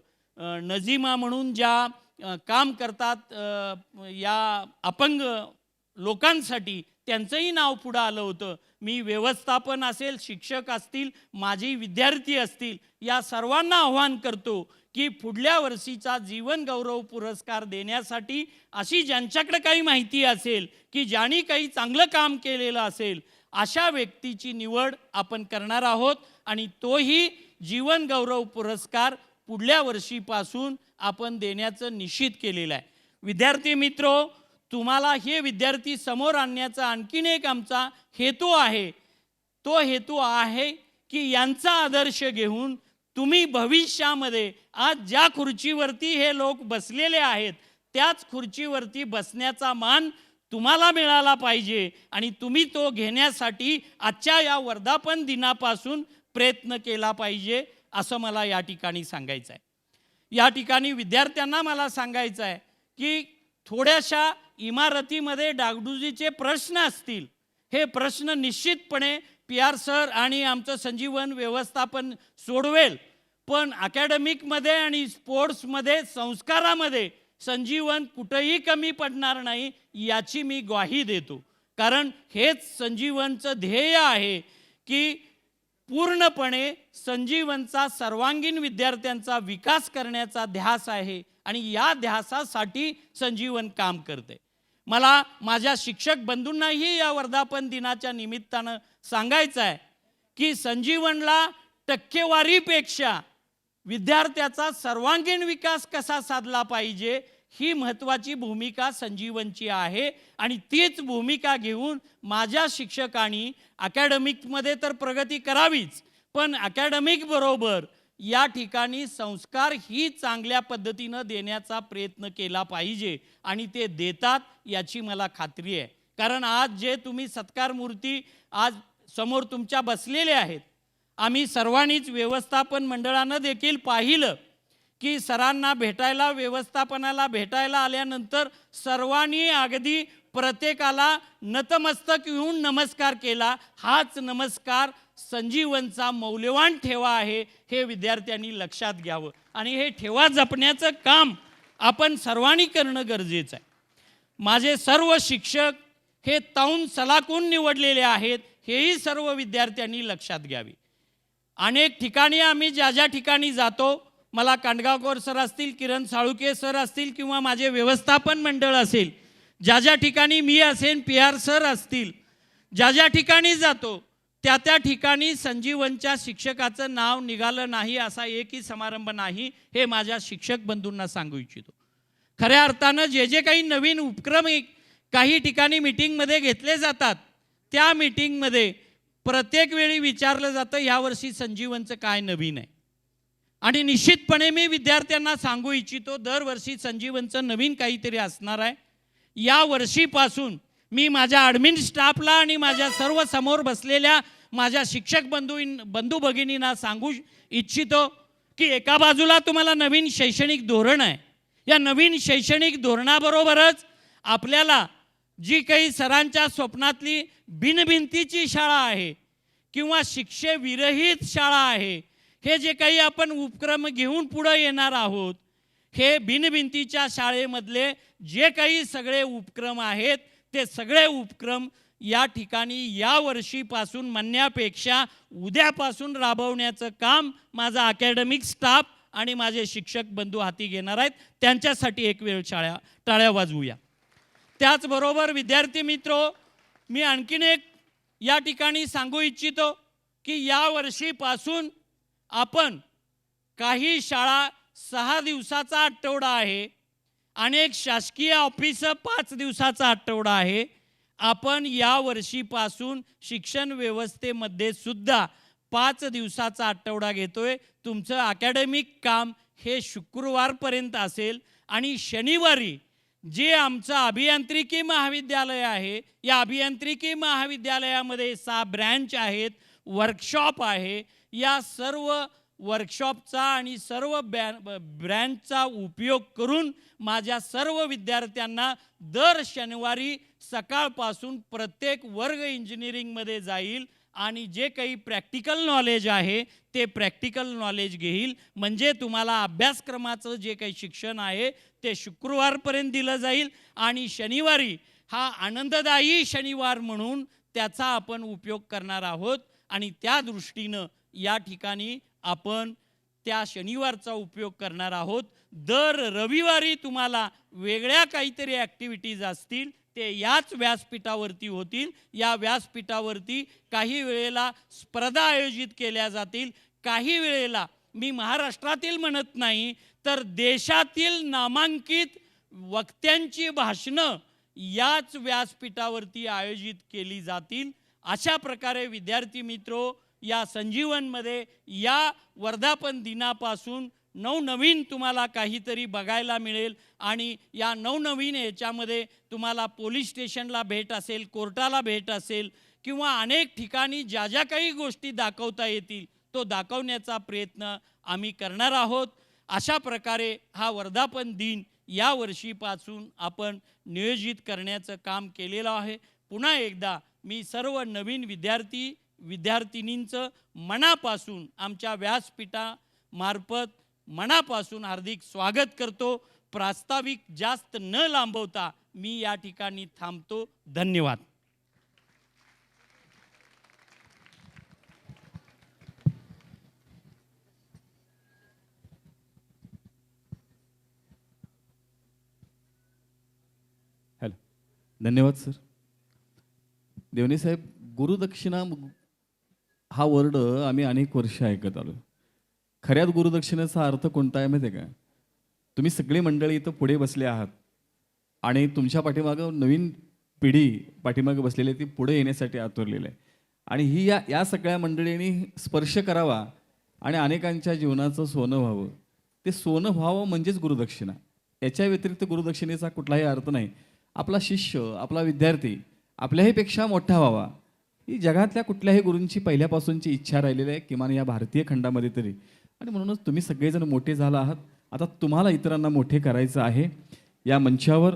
नजीमा म्हणून ज्या काम करतात या अपंग लोकांसाठी, त्यांचंही नाव पुढं आलं होतं. मी व्यवस्थापन असेल, शिक्षक असतील, माझे विद्यार्थी असतील, या सर्वांना आव्हान करतो की पुढल्या वर्षीचा जीवन गौरव पुरस्कार देण्यासाठी अशी ज्यांच्याकडे काही माहिती असेल की ज्यांनी काही चांगलं काम केलेलं असेल, अशा व्यक्तीची निवड आपण करणार आहोत आणि तोही जीवन गौरव पुरस्कार पुढल्या वर्षीपासून आपण देण्याचं निश्चित केलेलं आहे. विद्यार्थी मित्रो, तुम्हाला हे विद्यार्थी समोर आणण्याचा आणखीन एक आमचा हेतू आहे. तो हेतू आहे की यांचा आदर्श घेऊन तुम्ही भविष्यामध्ये आज ज्या खुर्चीवरती हे लोक बसलेले आहेत, त्याच खुर्चीवरती बसण्याचा मान तुम्हाला मिळाला पाहिजे आणि तुम्ही तो घेण्यासाठी आजच्या या वर्धापन दिनापासून प्रयत्न केला पाहिजे, असं मला या ठिकाणी सांगायचं आहे. या ठिकाणी विद्यार्थ्यांना मला सांगायचं आहे की थोड्याशा इमारतीमध्ये डागडुजीचे प्रश्न असतील, हे प्रश्न निश्चितपणे PR सर आणि आमचं संजीवन व्यवस्थापन सोडवेल, पण अकॅडमिकमध्ये आणि स्पोर्ट्समध्ये, संस्कारामध्ये संजीवन कुठंही कमी पडणार नाही, याची मी ग्वाही देतो. कारण हेच संजीवनचं ध्येय आहे की पूर्णपणे संजीवनचा सर्वांगीण विद्यार्थ्यांचा विकास करण्याचा ध्यास आहे आणि या ध्यासासाठी संजीवन काम करते. मला माझ्या शिक्षक बंधूंनाही या वर्धापन दिनाच्या निमित्तानं सांगायचं आहे की संजीवनला टक्केवारीपेक्षा विद्यार्थ्याचा सर्वांगीण विकास कसा साधला पाहिजे, ही महत्त्वाची भूमिका संजीवनची आहे आणि तीच भूमिका घेऊन माझ्या शिक्षकांनी अकॅडमिकमध्ये तर प्रगती करावीच, पण अकॅडमिक बरोबर या ठिकाणी संस्कार ही चांगल्या पद्धतीनं देण्याचा प्रयत्न केला पाहिजे आणि ते देतात याची मला खात्री आहे. कारण आज जे तुम्ही सत्कार मूर्ती आज समोर तुमच्या बसलेले आहेत, आम्ही सर्वांनीच व्यवस्थापन मंडळानं देखील पाहिलं की सरांना भेटायला, व्यवस्थापनाला भेटायला आल्यानंतर सर्वांनी अगदी प्रत्येकाला नतमस्तक येऊन नमस्कार केला. हाच नमस्कार संजीवनचा मौल्यवान ठेवा आहे, हे विद्यार्थ्यांनी लक्षात घ्यावं. आणि हे ठेवा जपण्याचं काम आपण सर्वांनी करणं गरजेचं आहे. माझे सर्व शिक्षक हे ताऊन सलाखून निवडलेले आहेत, हेही सर्व विद्यार्थ्यांनी लक्षात घ्यावे. अनेक ठिकाणी आम्ही ज्या ज्या ठिकाणी जातो, मला कांडगावकर सर असतील, किरण साळुके सर असतील किंवा माझे व्यवस्थापन मंडळ असेल, ज्या ज्या ठिकाणी मी असेन, PR सर असतील, ज्या ज्या ठिकाणी जातो त्या त्या ठिकाणी संजीवनच्या शिक्षकाचं नाव निघालं नाही असा एकही समारंभ नाही, हे माझ्या शिक्षक बंधूंना सांगू इच्छितो. खऱ्या अर्थानं जे जे काही नवीन उपक्रम काही ठिकाणी मीटिंगमध्ये घेतले जातात, त्या मीटिंगमध्ये प्रत्येक वेळी विचारलं जातं यावर्षी संजीवनचं काय नवीन आहे. आणि निश्चितपणे मी विद्यार्थ्यांना सांगू इच्छितो, दरवर्षी संजीवनचं नवीन काहीतरी असणार आहे. या वर्षीपासून मी माझ्या ॲडमिन स्टाफला आणि माझ्या सर्व समोर बसलेल्या माझ्या शिक्षक बंधू भगिनींना सांगू इच्छितो की एका बाजूला तुम्हाला नवीन शैक्षणिक धोरण आहे. या नवीन शैक्षणिक धोरणाबरोबरच आपल्याला जी काही सरांच्या स्वप्नातली बिनभिंतीची शाळा आहे किंवा शिक्षेविरहित शाळा आहे, हे जे काही आपण उपक्रम घेऊन पुढे येणार आहोत, हे बिनभिंतीच्या शाळेमधले जे काही सगळे उपक्रम आहेत, ते सगळे उपक्रम या ठिकाणी या वर्षीपासून म्हणण्यापेक्षा उद्यापासून राबवण्याचं काम माझा अकॅडमिक स्टाफ आणि माझे शिक्षक बंधू हाती घेणार आहेत. त्यांच्यासाठी एक वेळ टाळ्या वाजवूया. त्याचबरोबर विद्यार्थी मित्रो, मी आणखीन एक या ठिकाणी सांगू इच्छितो की या वर्षीपासून आपण काही शाळा 6 दिवसाचा आठवडा आहे, अनेक शासकीय ऑफिसं 5 दिवसाचा आठवडा आहे. आपण या वर्षीपासून शिक्षण व्यवस्थेमध्ये सुद्धा 5 दिवसाचा आठवडा घेतोय. तुमचं अकॅडमिक काम हे शुक्रवारपर्यंत असेल आणि शनिवारी जे आमचं अभियांत्रिकी महाविद्यालय आहे, या अभियांत्रिकी महाविद्यालयामध्ये 6 ब्रँच आहेत, वर्कशॉप आहे. या सर्व वर्कशॉपचा आणि सर्व ब्रँचचा उपयोग करून माझ्या सर्व विद्यार्थ्यांना दर शनिवारी सकाळपासून प्रत्येक वर्ग इंजिनिअरिंगमध्ये जाईल आणि जे काही प्रॅक्टिकल नॉलेज आहे ते प्रॅक्टिकल नॉलेज घेईल. म्हणजे तुम्हाला अभ्यासक्रमाचं जे काही शिक्षण आहे ते शुक्रवारपर्यंत दिलं जाईल आणि शनिवारी हा आनंददायी शनिवार म्हणून त्याचा आपण उपयोग करणार आहोत. आणि त्या दृष्टीनं या ठिकाणी आपण त्या शनिवारचा उपयोग करणार आहोत. दर रविवारी तुम्हाला वेगळ्या काहीतरी ॲक्टिव्हिटीज असतील, ते याच व्यासपीठावरती होतील. या व्यासपीठावरती काही वेळेला स्पर्धा आयोजित केल्या जातील, काही वेळेला मी महाराष्ट्रातील म्हणत नाही तर देशातील नामांकित वक्त्यांची भाषणं याच व्यासपीठावरती आयोजित केली जातील. अशा प्रकारे विद्यार्थी मित्रो, या संजीवनमध्ये या वर्धापन दिनापासून नवनवीन तुम्हाला काहीतरी बघायला मिळेल. आणि या नवनवीन याच्यामध्ये तुम्हाला पोलीस स्टेशनला भेट असेल, कोर्टाला भेट असेल किंवा अनेक ठिकाणी ज्या ज्या काही गोष्टी दाखवता येतील तो दाखवण्याचा प्रयत्न आम्ही करणार आहोत. अशा प्रकारे हा वर्धापन दिन या वर्षीपासून आपण नियोजित करण्याचं काम केलेलं आहे. पुन्हा एकदा मी सर्व नवीन विद्यार्थिनींचं मनापासून आमच्या व्यासपीठामार्फत मनापासून हार्दिक स्वागत करतो. प्रास्ताविक जास्त न लांबवता मी या ठिकाणी थांबतो. धन्यवाद. हॅलो, धन्यवाद सर. देवणे साहेब, गुरुदक्षिणा हा वर्ड आम्ही अनेक वर्ष ऐकत आलो. खऱ्यात गुरुदक्षिणेचा अर्थ कोणता आहे माहिती आहे का? तुम्ही सगळी मंडळी इथं पुढे बसले आहात आणि तुमच्या पाठीमागं नवीन पिढी पाठीमागं बसलेली ती पुढे येण्यासाठी आतुरलेलं आहे. आणि ही या सगळ्या मंडळींनी स्पर्श करावा आणि अनेकांच्या जीवनाचं सोनं व्हावं. ते सोनं व्हावं म्हणजेच गुरुदक्षिणा. याच्या व्यतिरिक्त गुरुदक्षिणेचा कुठलाही अर्थ नाही. आपला शिष्य, आपला विद्यार्थी आपल्याहीपेक्षा मोठा व्हावा, ही जगातल्या कुठल्याही गुरूंची पहिल्यापासूनची इच्छा राहिलेली आहे, किमान या भारतीय खंडामध्ये तरी. आणि म्हणूनच तुम्ही सगळेजण मोठे झाला आहात आता तुम्हाला इतरांना मोठे करायचं आहे. या मंचावर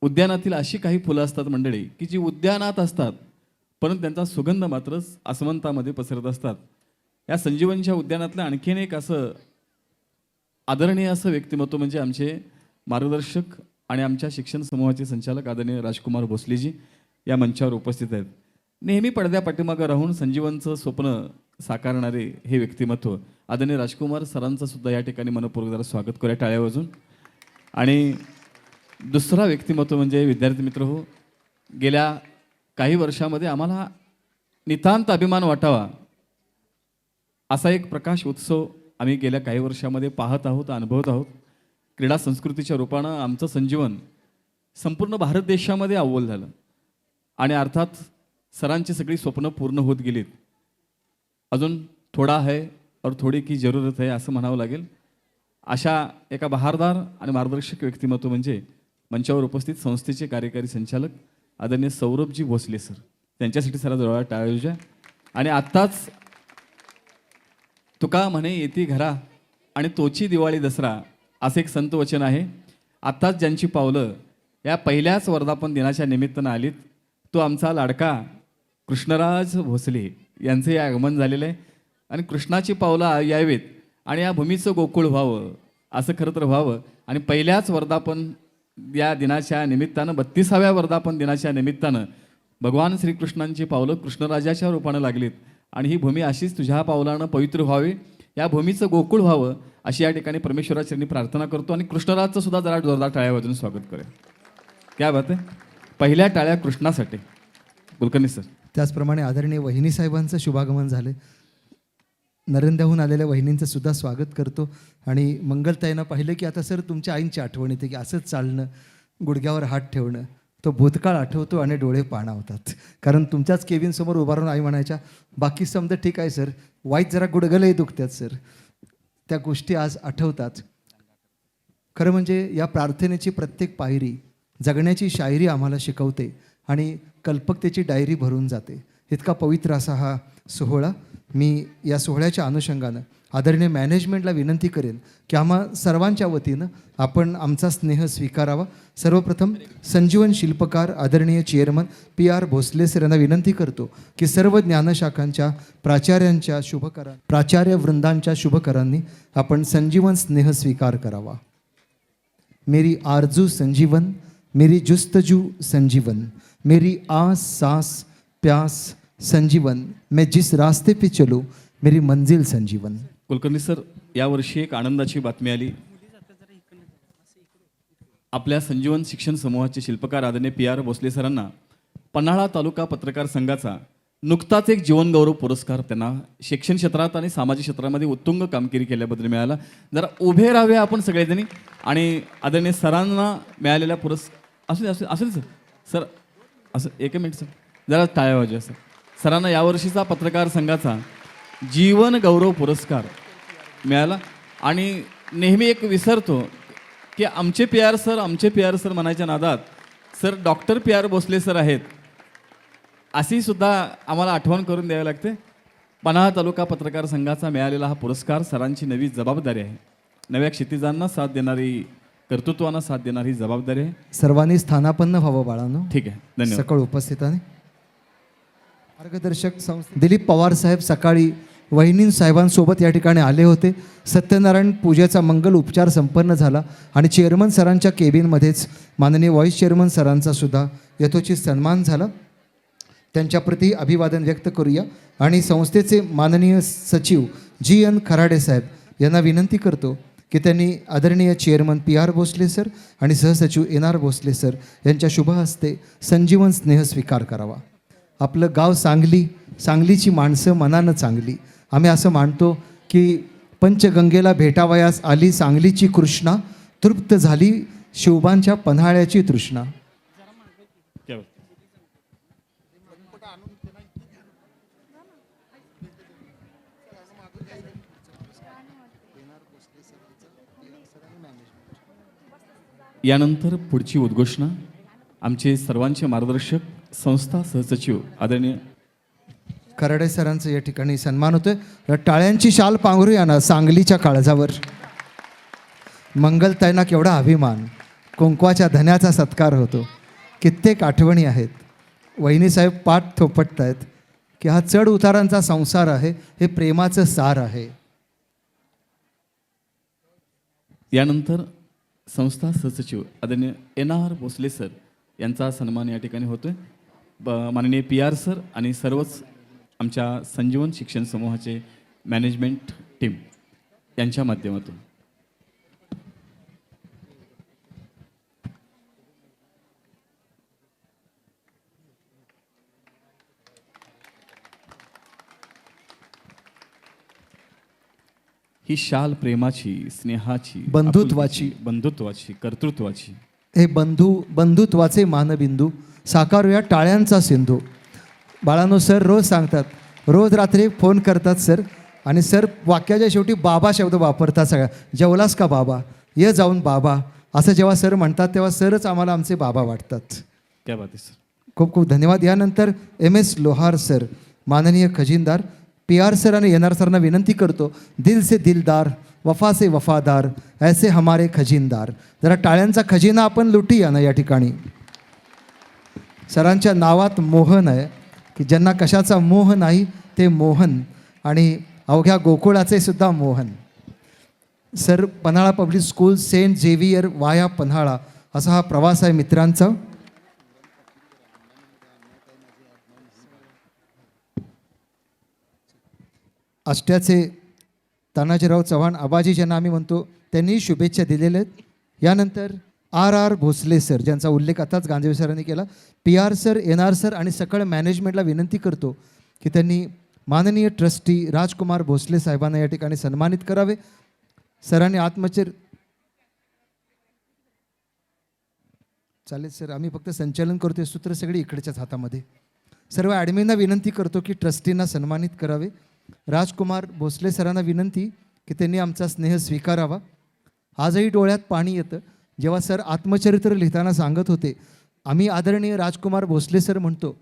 उद्यानातील अशी काही फुलं असतात मंडळी की जी उद्यानात असतात, परंतु त्यांचा सुगंध मात्र आसमंतामध्ये पसरत असतात. या संजीवनच्या उद्यानातलं आणखीन एक असं आदरणीय असं व्यक्तिमत्व म्हणजे आमचे मार्गदर्शक आणि आमच्या शिक्षण समूहाचे संचालक आदरणीय राजकुमार भोसलेजी या मंचावर उपस्थित आहेत. नेहमी पडद्या पाठीमागं राहून संजीवनचं स्वप्न साकारणारे हे व्यक्तिमत्व आदरणीय राजकुमार सरांचं सुद्धा या ठिकाणी मनपूर्वक जरा स्वागत करूया टाळ्या वाजून. आणि दुसरा व्यक्तिमत्व म्हणजे विद्यार्थी मित्र हो, गेल्या काही वर्षामध्ये आम्हाला नितांत अभिमान वाटावा असा एक प्रकाश उत्सव आम्ही गेल्या काही वर्षामध्ये पाहत आहोत, अनुभवत आहोत. क्रीडा संस्कृतीच्या रूपानं आमचं संजीवन संपूर्ण भारत देशामध्ये अव्वल झालं आणि अर्थात सरांची सगळी स्वप्न पूर्ण होत गेलीत. अजून थोडा है और थोडी की जरूरत है असं म्हणावं लागेल. अशा एका बहारदार आणि मार्गदर्शक व्यक्तिमत्व म्हणजे मंचावर उपस्थित संस्थेचे कार्यकारी संचालक आदरणीय सौरभजी भोसले सर, त्यांच्यासाठी सरा टाळ्या वाजवा. आणि आत्ताच तुका म्हणे येती घरा आणि तोची दिवाळी दसरा असं एक संत वचन आहे. आत्ताच ज्यांची पावलं या पहिल्याच वर्धापन दिनाच्या निमित्तानं आलीत तो आमचा लाडका कृष्णराज भोसले यांचं हे आगमन झालेलं आहे. आणि कृष्णाची पावलं यावेत आणि या भूमीचं गोकुळ व्हावं असं खरं तर व्हावं. आणि पहिल्याच वर्धापन या दिनाच्या निमित्तानं 32व्या वर्धापन दिनाच्या निमित्तानं भगवान श्रीकृष्णांची पावलं कृष्णराजाच्या रूपानं लागलीत आणि ही भूमी अशीच तुझ्या पावलानं पवित्र व्हावी, या भूमीचं गोकुळ व्हावं अशी या ठिकाणी परमेश्वराचरणी प्रार्थना करतो. आणि कृष्णराजचं सुद्धा जरा जोरदार टाळ्या वाजून स्वागत करूया. क्या बात आहे. पहिल्या टाळ्या कृष्णासाठी. कुलकर्णी सर. त्याचप्रमाणे आदरणीय वहिनी साहेबांचं शुभागमन झाले. नरेंद्रहून आलेल्या वहिनींचं सुद्धा स्वागत करतो. आणि मंगलताईंना पाहिलं की आता सर तुमच्या आईंची आठवण येते की असंच चालणं, गुडघ्यावर हात ठेवणं, तो भूतकाळ आठवतो आणि डोळे पाणावतात. कारण तुमच्याच केबिनसमोर उभा राहून आई म्हणायच्या बाकी समजा ठीक आहे सर, वाईट जरा गुडघ्यालाही दुखतात सर. त्या गोष्टी आज आठवतात. खरं म्हणजे या प्रार्थनेची प्रत्येक पायरी जगण्याची शायरी आम्हाला शिकवते आणि कल्पकतेची डायरी भरून जाते. इतका पवित्र असा हा सोहळा. मी या सोहळ्याच्या अनुषंगानं आदरणीय मॅनेजमेंटला विनंती करेन की आम्हा सर्वांच्या वतीनं आपण आमचा स्नेह स्वीकारावा. सर्वप्रथम संजीवन शिल्पकार आदरणीय चेअरमन PR भोसले सर यांना विनंती करतो की सर्व ज्ञानशाखांच्या प्राचार्यांच्या प्राचार्य वृंदांच्या शुभकरांनी आपण संजीवन स्नेह स्वीकार करावा. मेरी आरजू संजीवन, मेरी जुस्तजू संजीवन, मेरी आस सांस प्यास संजीवन, मैं जिस रास्ते पे चलूं मेरी मंजिल संजीवन. कुलकर्णी सर, यावर्षी एक आनंदाची बातमी आली. आपल्या संजीवन शिक्षण समूहाचे शिल्पकार आदरणीय PR भोसले सरांना पन्हाळा तालुका पत्रकार संघाचा नुकताच एक जीवनगौरव पुरस्कार त्यांना शिक्षण क्षेत्रात आणि सामाजिक क्षेत्रामध्ये उत्तुंग कामगिरी केल्याबद्दल मिळाला. जरा उभे राहावे आपण सगळेजणी. आणि आदरणीय सरांना मिळालेल्या असेल सर, सर असं एक मिनिट सर, जरा टाळ्या वाजवा सर. सरांना यावर्षीचा पत्रकार संघाचा जीवन गौरव पुरस्कार मिळाला. आणि नेहमी एक विसरतो की आमचे PR सर म्हणायच्या नादात sir doctor PR Bhosale sir आहेत अशी सुद्धा आम्हाला आठवण करून द्यावी लागते. पन्हाळा तालुका पत्रकार संघाचा मिळालेला हा पुरस्कार सरांची नवी जबाबदारी आहे. नव्या क्षितिजांना साथ देणारी, कर्तृत्वांना साथ देणारी जबाबदारी आहे. सर्वांनी स्थानापन्न व्हावं बाळांनो. ठीक आहे, धन्यवाद. सकळ उपस्थिताने मार्गदर्शक दिलीप पवार साहेब सकाळी वहिनी साहेबांसोबत या ठिकाणी आले होते. सत्यनारायण पूजेचा मंगल उपचार संपन्न झाला आणि चेअरमन सरांच्या केबिनमध्येच माननीय व्हाईस चेअरमन सरांचा सुद्धा यथोचित सन्मान झाला. त्यांच्याप्रती अभिवादन व्यक्त करूया. आणि संस्थेचे माननीय सचिव GN खराडे साहेब यांना विनंती करतो की त्यांनी आदरणीय चेअरमन PR भोसले सर आणि सहसचिव NR भोसले सर यांच्या शुभ हस्ते संजीवन स्नेह स्वीकार करावा. आपलं गाव सांगली, सांगलीची माणसं मनानं चांगली. आम्ही असं मानतो की पंचगंगेला भेटावयास आली सांगलीची कृष्णा, तृप्त झाली शिवबांच्या पन्हाळ्याची तृष्णा. यानंतर पुढची उद्घोषणा आमचे सर्वांचे मार्गदर्शक संस्था सहसचिव आदरणीय खराडे सरांचं या ठिकाणी सन्मान होतोय. टाळ्यांची शाल पांघरूया ना सांगलीच्या काळजावर. मंगलताईंना केवढा अभिमान, कुंकवाच्या धन्याचा सत्कार होतो. कित्येक आठवणी आहेत. वहिनीसाहेब पाठ थोपटत आहेत की हा चढ उतारांचा संसार आहे, हे प्रेमाचं सार आहे. यानंतर संस्था सहसचिव आदरणीय NR भोसले सर यांचा सन्मान या ठिकाणी होतोय. माननीय PR सर आणि सर्वच आमच्या संजीवन शिक्षण समूहाचे मॅनेजमेंट टीम यांच्या माध्यमातून. ही शाल प्रेमाची, स्नेहाची, बंधुत्वाची. बंधुत्वाची, कर्तृत्वाची. हे बंधुत्वाचे मानबिंदू साकारूया टाळ्यांचा सिंधू. बाळांनो, सर रोज सांगतात, रोज रात्री फोन करतात सर, आणि सर वाक्याच्या शेवटी बाबा शब्द वापरतात. सगळ्या जेवलास का बाबा, ये जाऊन बाबा, असं जेव्हा सर म्हणतात तेव्हा सरच आम्हाला आमचे बाबा वाटतात. क्या बात आहे सर. खूप खूप धन्यवाद. यानंतर MS लोहार सर, माननीय खजिनदार. PR सर आणि NR सरना विनंती करतो, दिल से दिलदार, वफा से वफादार, ऐसे हमारे खजिनदार. जरा टाळ्यांचा खजिना आपण लुटूया ना या ठिकाणी. सरांच्या नावात मोहन आहे, की ज्यांना कशाचा मोह नाही ते मोहन, आणि अवघ्या गोकुळाचे सुद्धा Mohan. Sir, Panhala public school, saint Xavier via Panhala, असा हा प्रवास आहे मित्रांचा. आष्ट्याचे तानाजीराव चव्हाण आबाजी ज्यांना आम्ही म्हणतो, त्यांनी शुभेच्छा दिलेल्या आहेत. यानंतर RR भोसले सर, ज्यांचा उल्लेख आताच गांधीवी सरांनी केला. PR सर, NR सर आणि सकळ मॅनेजमेंटला विनंती करतो की त्यांनी माननीय ट्रस्टी राजकुमार भोसले साहेबांना या ठिकाणी सन्मानित करावे. सरांनी चालेल सर, आम्ही फक्त संचालन करतोय, सूत्र सगळी इकडच्याच हातामध्ये. सर्व ॲडमिनना विनंती करतो की ट्रस्टींना सन्मानित करावे. राजकुमार भोसले सरांना विनंती की त्यांनी आमचा स्नेह स्वीकारावा. आजही डोळ्यात पाणी येतं जेव्हा सर आत्मचरित्र लिहिताना सांगत होते, आम्ही आदरणीय राजकुमार भोसले सर म्हणतो,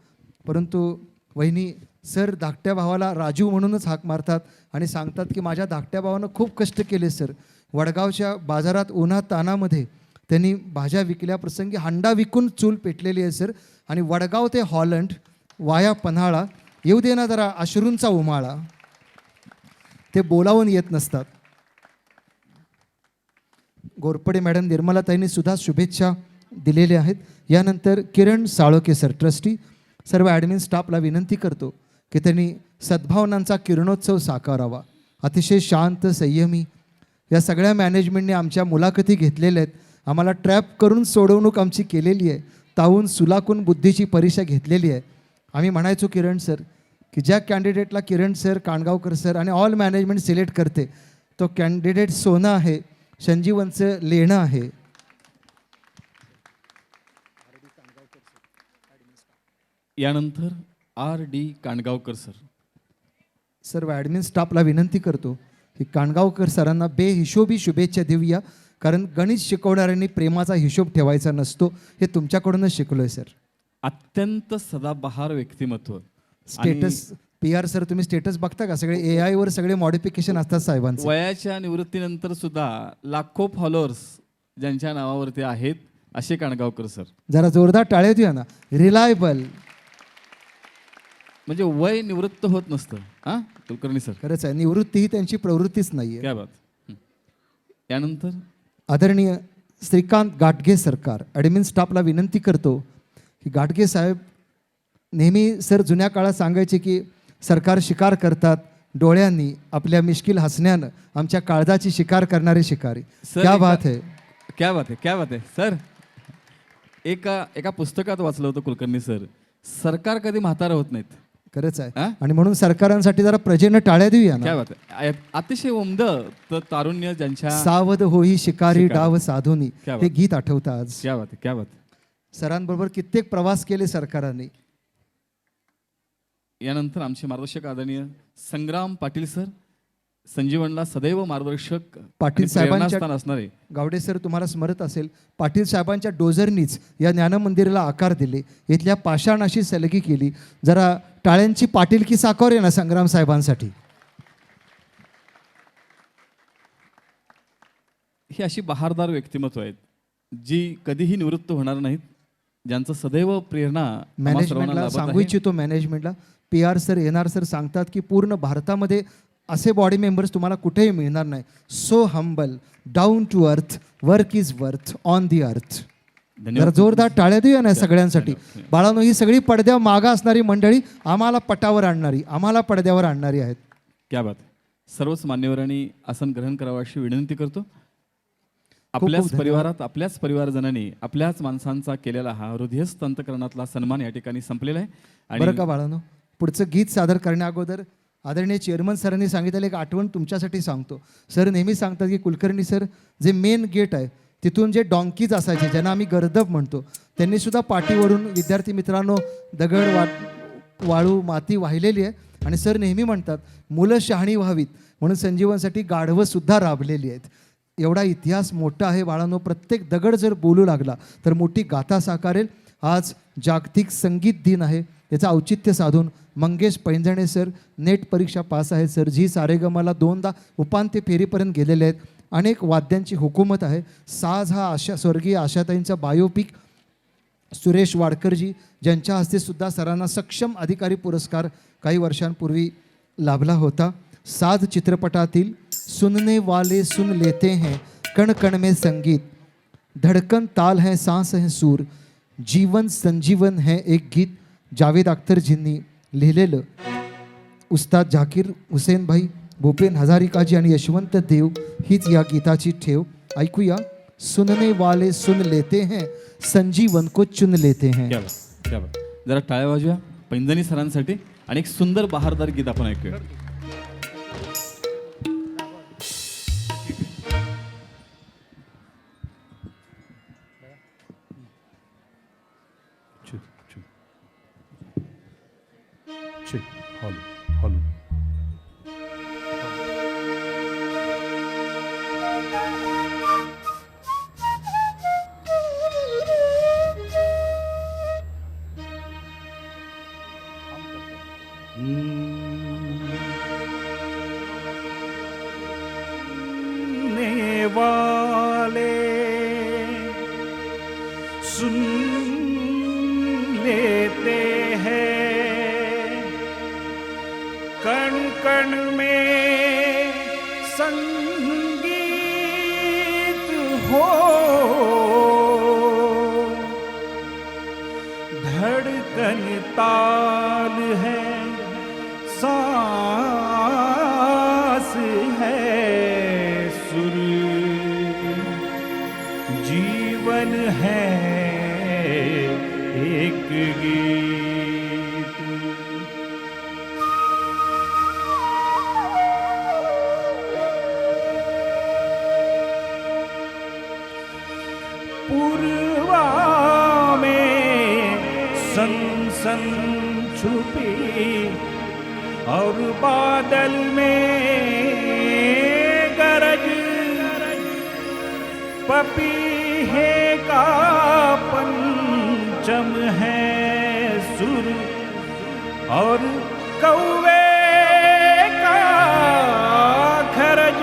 परंतु वहिनी सर धाकट्या भावाला राजू म्हणूनच हाक मारतात आणि सांगतात की माझ्या धाकट्या भावानं खूप कष्ट केले सर. वडगावच्या बाजारात उन्हा तानामध्ये त्यांनी भाज्या विकल्याप्रसंगी हांडा विकून चूल पेटलेली आहे सर. आणि वडगाव ते हॉलंड वाया पन्हाळा, येऊ दे ना जरा अश्रूंचा उमाळा, ते बोलावून येत नसतात. गोरपडे मॅडम, निर्मलाताईंनी सुद्धा शुभेच्छा दिलेल्या आहेत. यानंतर किरण साळोके सर, ट्रस्टी. सर्व ॲडमिन स्टाफला विनंती करतो की त्यांनी सद्भावनांचा किरणोत्सव साकारावा. अतिशय शांत, संयमी या सगळ्या मॅनेजमेंटने आमच्या मुलाखती घेतलेल्या आहेत. आम्हाला ट्रॅप करून सोडवणूक आमची केलेली आहे. तावून सुलाकून बुद्धीची परीक्षा घेतलेली आहे. आम्ही म्हणायचो किरण सर की ज्या कॅन्डिडेटला किरण सर, काणगावकर सर आणि ऑल मॅनेजमेंट सिलेक्ट करते तो कॅन्डिडेट सोनं आहे, संजीवनचं लेणं आहे. यानंतर RD काणगावकर सर. सर्व ॲडमिन स्टाफला विनंती करतो की काणगावकर सरांना बेहिशोबी शुभेच्छा देऊया, कारण गणित शिकवणाऱ्यांनी प्रेमाचा हिशोब ठेवायचा नसतो, हे तुमच्याकडूनच शिकलो आहे सर. अत्यंत सदाबहार व्यक्तिमत्व. स्टेटस PR सर, तुम्ही स्टेटस बघता का? सगळे AI वर सगळे मॉडिफिकेशन असतात साहेबांचे. वयाच्या निवृत्तीनंतर सुद्धा लाखो फॉलोअर्स ज्यांच्या नावावरती आहेत असे काणगावकर सर. जरा जोरदार टाळ्या देऊया ना. रिलायबल, म्हणजे वय निवृत्त होत नसतं. हां कुलकर्णी सर, खरंच आहे, निवृत्ती ही त्यांची प्रवृत्तीच नाही आहे. क्या बात. यानंतर आदरणीय श्रीकांत गाडगे सरकार, ॲडमिन स्टाफला विनंती करतो की गाडगे साहेब नेहमी सर जुन्या काळात सांगायचे की सरकार शिकार करतात डोळ्यांनी, आपल्या मिश्किल हसण्यानं आमच्या काळजाची शिकार करणारे शिकारी. क्या बात है, क्या बात आहे, क्या बात आहे सर. एका पुस्तकात वाचलं होतं कुलकर्णी सर, सरकार कधी म्हातारं होत नाहीत. खरंच आहे. हा? आणि म्हणून सरकारांसाठी जरा प्रजेनं टाळ्या देऊया क्या ना. बात आहे. अतिशय उमद तारुण्य ज्यांच्या. सावध होई शिकारी शिकारी. डाव साधुनी, क्या बात. हे गीत आठवतं आज. क्या बात आहे, क्या बात आहे. सरांबरोबर कित्येक प्रवास केले सरकारांनी. यानंतर आमचे मार्गदर्शक आदरणीय संग्राम पाटील सर, संजीवनला सदैव मार्गदर्शक पाटील आणि साहेबांच्या प्रेरणास्थान असणारे. गावडे सर, तुम्हाला स्मरत असेल, पाटील साहेबांच्या डोझरनीच या ज्ञानमंदिराला आकार दिले, इथल्या पाषाणाशी सलगी केली. जरा टाळ्यांची पाटीलकी साकार आहे ना संग्राम साहेबांसाठी. ही अशी बहारदार व्यक्तिमत्व आहेत जी कधीही निवृत्त होणार नाहीत, ज्यांचं सदैव प्रेरणा आम्हा सर्वांना मॅनेजमेंटला लाभत सांगू आहे. इच्छितो, मॅनेजमेंटला PR सर, NR सर सांगतात की पूर्ण भारतामध्ये असे बॉडी मेंबर्स तुम्हाला कुठेही मिळणार नाही. So humble, down to earth, work is worth on the earth. जरा धन्यवाद. जोरदार टाळ्या देऊया ना सगळ्यांसाठी. बाळांनो, ही सगळी पडद्या मागं असणारी मंडळी आम्हाला पटावर आणणारी, आम्हाला पडद्यावर आणणारी आहेत. क्या बात. सर्वच मान्यवरांनी आसन ग्रहण करावं अशी विनंती करतो. आपल्याच धन्यवाद. परिवारात, आपल्याच परिवारजनांनी, आपल्याच माणसांचा केलेला हा हृदयस्थ अंतकरणातला सन्मान या ठिकाणी संपलेला आहे. बरं का बाळांनो, पुढचं गीत सादर करण्या अगोदर आदरणीय चेअरमन सरांनी सांगितलेलं एक आठवण तुमच्यासाठी सांगतो. सर नेहमी सांगतात की कुलकर्णी सर, जे मेन गेट आहे तिथून जे डॉंकीज असायचे, ज्यांना आम्ही गर्दब म्हणतो, त्यांनी सुद्धा पाठीवरून विद्यार्थी मित्रांनो दगड वाळू माती वाहिलेली आहे. आणि सर नेहमी म्हणतात मुलं शहाणी व्हावीत म्हणून संजीवनसाठी गाढवं सुद्धा राबलेली आहेत. एवढा इतिहास मोठा आहे बाळांनो. प्रत्येक दगड जर बोलू लागला तर मोठी गाथा साकारेल. आज जागतिक संगीत दिन आहे, त्याचं औचित्य साधून मंगेश पैंजणे सर नेट परीक्षा पास आहेत सर. झी सारेगमला 2दा उपांत्य फेरीपर्यंत गेलेले आहेत. अनेक वाद्यांची हुकूमत आहे. साज हा स्वर्गीय आशाताईंचा बायोपिक सुरेश वाडकरजी, ज्यांच्या हस्ते सुद्धा सरांना सक्षम अधिकारी पुरस्कार काही वर्षांपूर्वी लाभला होता. साज चित्रपटातील सुनने वाले सुन लेते हैं, कण कण में संगीत, धड़कन ताल है, सांस है सूर, जीवन संजीवन है एक गीत जावेद अख्तरजींनी लिहिलेलं. उस्ताद झाकीर हुसेन भाई, भूपेन हजारिकाजी आणि यशवंत देव हीच या गीताची ठेव. ऐकूया. सुनने वाले सुन लेते हैं, संजीवन को चुन लेते हैं. क्या बात, क्या बात. जरा टाळ्या वाजूया पैंजणी सरांसाठी आणि एक सुंदर बहारदार गीत आपण ऐकूया. सुनने वाले सुन लेते हैं, कण कण में संगीत हो, धड़कन ताल है, सांस है सुर, जीवन है एक गीत. पूर्वा में सन सन छुपी और बादल में गरज, पपीहे का पंचम है सुर, और कौवे का खरज.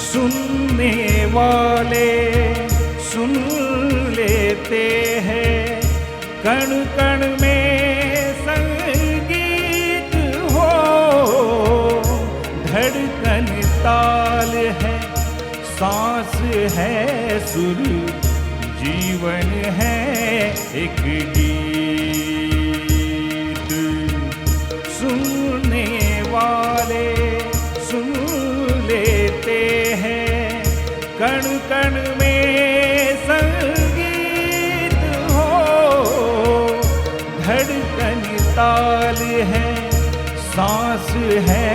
सुनने वाले सुन लेते हैं, कण कण में संगीत हो, धड़कन ताल है, सांस है सुर, जीवन है एक गीत. सुनने वाले सुन लेते हैं, कण कण में संगीत हो, धड़कन ताल है, सांस है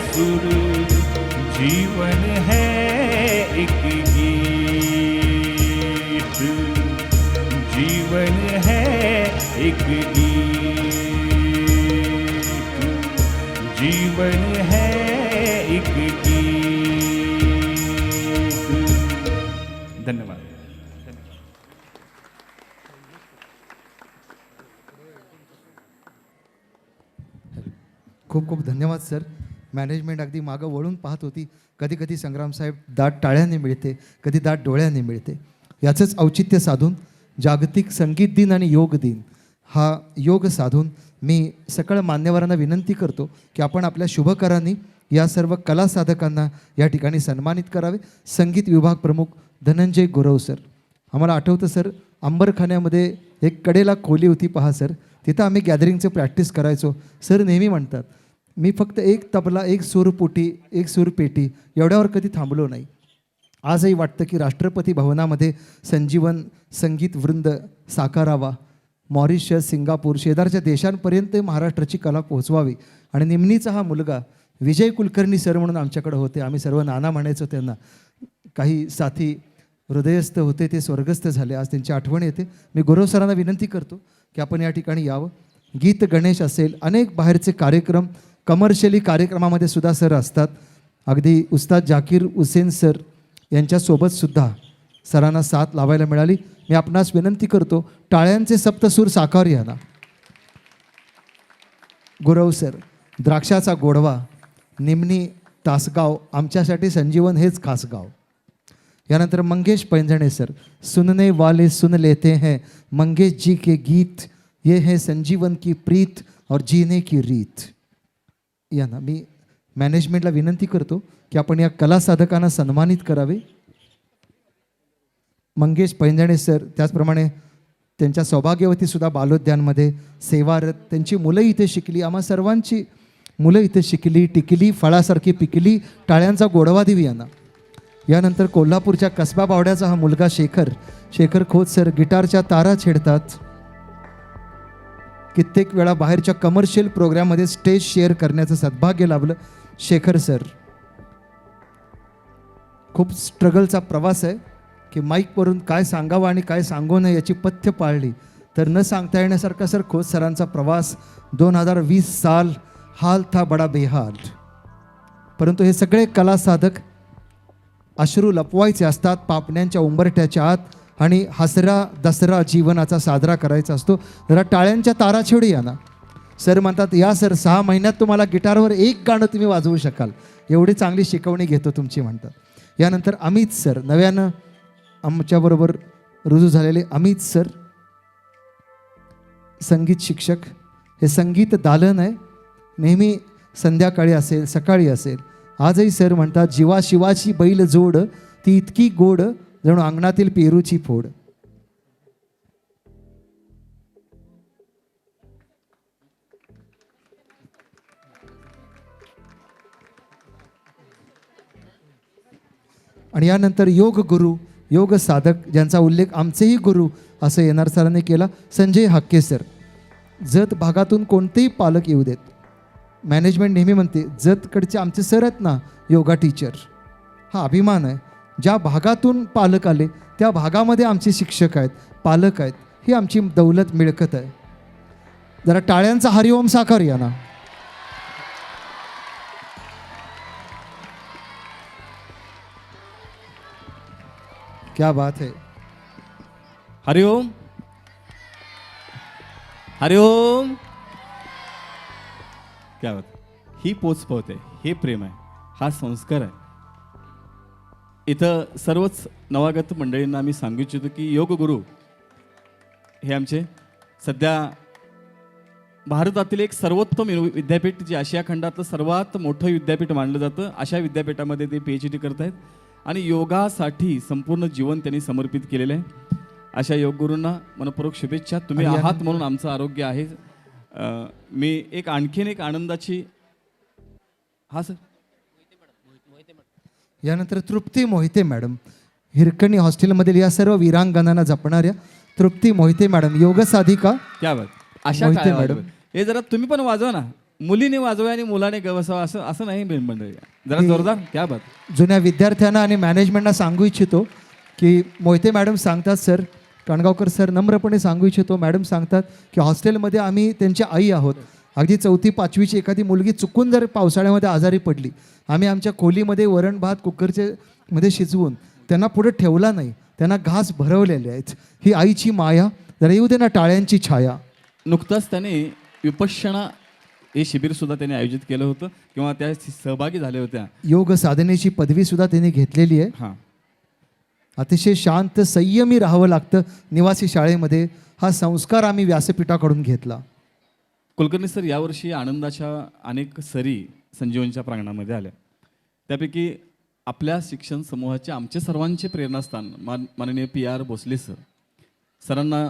सुर, जीवन है एक गीत. जीवन है एक गीत, जीवन है एक गीत. धन्यवाद. खूप खूप धन्यवाद सर. मॅनेजमेंट अगदी मागं वळून पाहत होती. कधी कधी संग्रामसाहेब दाट टाळ्याने मिळते, कधी दाट डोळ्याने मिळते. याचंच औचित्य साधून जागतिक संगीत दिन आणि योग दिन हा योग साधून मी सकळ मान्यवरांना विनंती करतो की आपण आपल्या शुभकरांनी या सर्व कला साधकांना या ठिकाणी सन्मानित करावे. संगीत विभाग प्रमुख धनंजय गुरव सर. आम्हाला आठवतं सर, अंबरखान्यामध्ये एक कडेला खोली होती पहा सर, तिथं आम्ही गॅदरिंगचं प्रॅक्टिस करायचो. सर नेहमी म्हणतात, मी फक्त एक तबला, एक सूरपोटी, एक सूरपेटी एवढ्यावर कधी थांबलो नाही. आजही वाटतं की राष्ट्रपती भवनामध्ये संजीवन संगीत वृंद साकारावा. मॉरिशस, सिंगापूर शेजारच्या देशांपर्यंत महाराष्ट्राची कला पोहोचवावी. आणि निमणीचा हा मुलगा विजय कुलकर्णी सर म्हणून आमच्याकडे होते. आम्ही सर्व नाना म्हणायचो त्यांना. काही साथी हृदयस्थ होते, ते स्वर्गस्थ झाले. आज त्यांची आठवण येते. मी गुरव सरांना विनंती करतो की आपण या ठिकाणी यावं. गीत गणेश असेल, अनेक बाहेरचे कार्यक्रम, कमर्शियली कार्यक्रमामध्ये सुद्धा सर असतात. अगदी उस्ताद जाकीर हुसेन सर यांच्यासोबतसुद्धा सरांना साथ लावायला मिळाली. मी आपणास विनंती करतो, टाळ्यांचे सप्तसूर साकार या ना. गुरव सर, द्राक्षाचा गोडवा, निमणी, तासगाव, आमच्यासाठी संजीवन हेच खास गाव. यानंतर मंगेश पैंजणे सर, सुनने वाले सुन लेते हैं मंगेश जी के गीत, ये है संजीवन की प्रीत और जीने की रीत. या ना. मी मॅनेजमेंटला विनंती करतो की आपण या कला साधकांना सन्मानित करावे. मंगेश पैंजणे सर, त्याचप्रमाणे त्यांच्या सौभाग्यवतीसुद्धा बालोद्यानमध्ये सेवारत. त्यांची मुलं इथे शिकली, आम्हा सर्वांची मुलं इथे शिकली, टिकली, फळासारखी पिकली. टाळ्यांचा गोडवा देवी यांना. यानंतर कोल्हापूरच्या कसबा बावड्याचा हा मुलगा शेखर खोत सर गिटारच्या तारा छेडतात. कित्येक वेळा बाहेरच्या कमर्शियल प्रोग्राममध्ये स्टेज शेअर करण्याचं सद्भाग्य लाभलं. शेखर सर, खूप स्ट्रगलचा प्रवास आहे की माईकवरून काय सांगावं आणि काय सांगू नये याची पथ्य पाळली तर न सांगता येण्यासारखा सर खोत सरांचा प्रवास. 2020 साल हाल था बडा बेहाल. परंतु हे सगळे कला साधक अश्रू लपवायचे असतात पापण्यांच्या उंबरठ्याच्या आत आणि हसरा दसरा जीवनाचा साजरा करायचा असतो. जरा टाळ्यांच्या तारा छेडू या ना. सर म्हणतात, या सर 6 महिन्यात तुम्हाला गिटारवर एक गाणं तुम्ही वाजवू शकाल, एवढी चांगली शिकवणी घेतो तुमची म्हणतात. यानंतर अमित सर, नव्यानं आमच्याबरोबर रुजू झालेले अमित सर, संगीत शिक्षक. हे संगीत दालन आहे, नेहमी संध्याकाळी असेल सकाळी असेल. आजही सर म्हणतात, जीवा शिवाची बैल जोड, ती इतकी गोड जणू अंगणातील पेरूची फोड. आणि यानंतर योग गुरु, योग साधक, ज्यांचा उल्लेख आमचेही गुरु असं येणार सरांनी केला, संजय हाके सर. जत भागातून कोणतेही पालक येऊ देत, मॅनेजमेंट नेहमी म्हणते जतकडचे आमचे सर आहेत ना योगा टीचर, हा अभिमान आहे. ज्या भागातून पालक आले त्या भागामध्ये आमचे शिक्षक आहेत, पालक आहेत, ही आमची दौलत मिळकत आहे. जरा टाळ्यांचा हरिओम साकार या ना. क्या बात है. हरिओम हरिओम. क्या बात. ही पोचपावत आहे, हे प्रेम आहे, हा संस्कार आहे. इथं सर्वच नवागत मंडळींना आम्ही सांगू इच्छितो की योग गुरु हे आमचे सध्या भारतातील एक सर्वोत्तम विद्यापीठ, जे आशिया खंडातलं सर्वात मोठं विद्यापीठ मानलं जातं, अशा विद्यापीठामध्ये ते PhD करत आहेत आणि योगासाठी संपूर्ण जीवन त्यांनी समर्पित केलेलं आहे. अशा योग गुरूंना मनपूर्वक शुभेच्छा. तुम्ही आहात म्हणून आमचं आरोग्य आहे. मी आणखीन एक आनंदाची. हा सर. यानंतर तृप्ती मोहिते मॅडम, हिरकणी हॉस्टेलमधील या सर्व वीरांगणांना जपणाऱ्या तृप्ती मोहिते मॅडम, योग साधिका. क्या बात. अशा मोहिते काय मॅडम. हे जरा तुम्ही पण वाजवा ना. मुलीने वाजवा आणि मुलाने गवसावा असं असं नाही मंडळी. जरा जोरदार. क्या बात. जुन्या विद्यार्थ्यांना आणि मॅनेजमेंटला सांगू इच्छितो की मोहिते मॅडम सांगतात, सर काणगावकर सर नम्रपणे सांगू इच्छितो, मॅडम सांगतात की हॉस्टेलमध्ये आम्ही त्यांच्या आई आहोत. अगदी 4थी 5वीची एखादी मुलगी चुकून जर पावसाळ्यामध्ये आजारी पडली, आम्ही आमच्या खोलीमध्ये वरण भात कुकरचे मध्ये शिजवून त्यांना पुढे ठेवला नाही, त्यांना घास भरवलेले आहेत. ही आईची माया. जरा येऊ दे ना टाळ्यांची छाया. नुकताच त्याने विपश्यना हे शिबिरसुद्धा त्यांनी आयोजित केलं होतं किंवा त्या सहभागी झाल्या होत्या. योग साधनेची पदवी सुद्धा त्यांनी घेतलेली आहे. हां, अतिशय शांत संयमी राहावं लागतं निवासी शाळेमध्ये. हा संस्कार आम्ही व्यासपीठाकडून घेतला. कुलकर्णी सर, यावर्षी आनंदाच्या अनेक सरी संजीवनच्या प्रांगणामध्ये आल्या. त्यापैकी आपल्या शिक्षण समूहाचे आमचे सर्वांचे प्रेरणास्थान माननीय PR भोसले सर. सरांना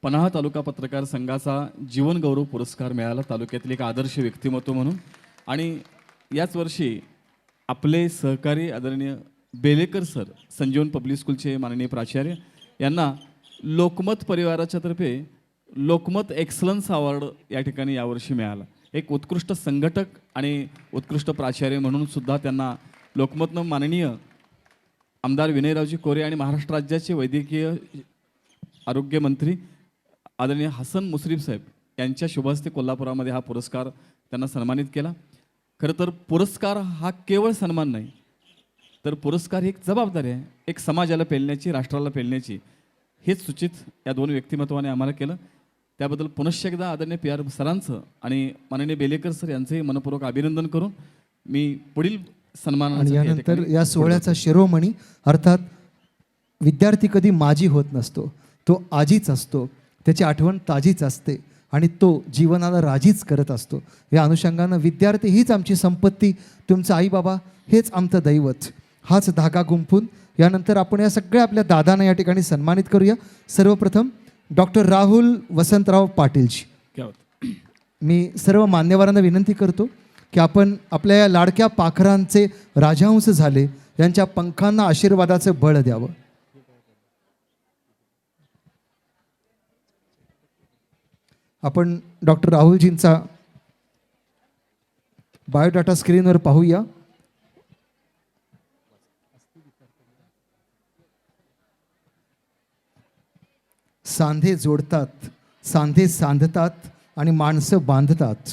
पन्हाळा तालुका पत्रकार संघाचा जीवन गौरव पुरस्कार मिळाला तालुक्यातील एक आदर्श व्यक्तिमत्व म्हणून. आणि याच वर्षी आपले सहकारी आदरणीय बेलेकर सर, संजीवन पब्लिक स्कूलचे माननीय प्राचार्य, यांना लोकमत परिवाराच्या तर्फे लोकमत एक्सलन्स अवॉर्ड या ठिकाणी यावर्षी मिळाला. एक उत्कृष्ट संघटक आणि उत्कृष्ट प्राचार्य म्हणून सुद्धा त्यांना लोकमतनं माननीय आमदार विनयरावजी कोरे आणि महाराष्ट्र राज्याचे वैद्यकीय आरोग्य मंत्री आदरणीय हसन मुश्रीफ साहेब यांच्या शुभहस्ते कोल्हापुरामध्ये हा पुरस्कार त्यांना सन्मानित केला. खरं तर पुरस्कार हा केवळ सन्मान नाही, तर पुरस्कार ही एक जबाबदारी आहे, एक समाजाला पेलण्याची, राष्ट्राला पेलण्याची. हेच सूचित या दोन व्यक्तिमत्वाने आम्हाला केलं. त्याबद्दल पुनश्च एकदा आदरणीय PR सरांचं आणि माननीय बेलेकर सर यांचंही मनपूर्वक अभिनंदन करून मी पुढील सन्मान. आणि यानंतर या सोहळ्याचा शिरोमणी अर्थात विद्यार्थी कधी माजी होत नसतो, तो आजीच असतो. त्याची आठवण ताजीच असते आणि तो जीवनाला राजीच करत असतो. या अनुषंगानं विद्यार्थी हीच आमची संपत्ती, तुमचं आई बाबा हेच आमचं दैवत, हाच धागा गुंफून यानंतर आपण या सगळ्या आपल्या दादांना या ठिकाणी सन्मानित करूया. सर्वप्रथम डॉक्टर राहुल वसंतराव पाटीलजी. क्या होतं? मी सर्व मान्यवरांना विनंती करतो की आपण आपल्या या लाडक्या पाखरांचे राजहंस झाले, यांच्या पंखांना आशीर्वादाचं बळ द्यावं. आपण डॉक्टर राहुलजींचा बायोडाटा स्क्रीनवर पाहूया. सांधे जोडतात, सांधे सांधतात आणि माणसं बांधतात.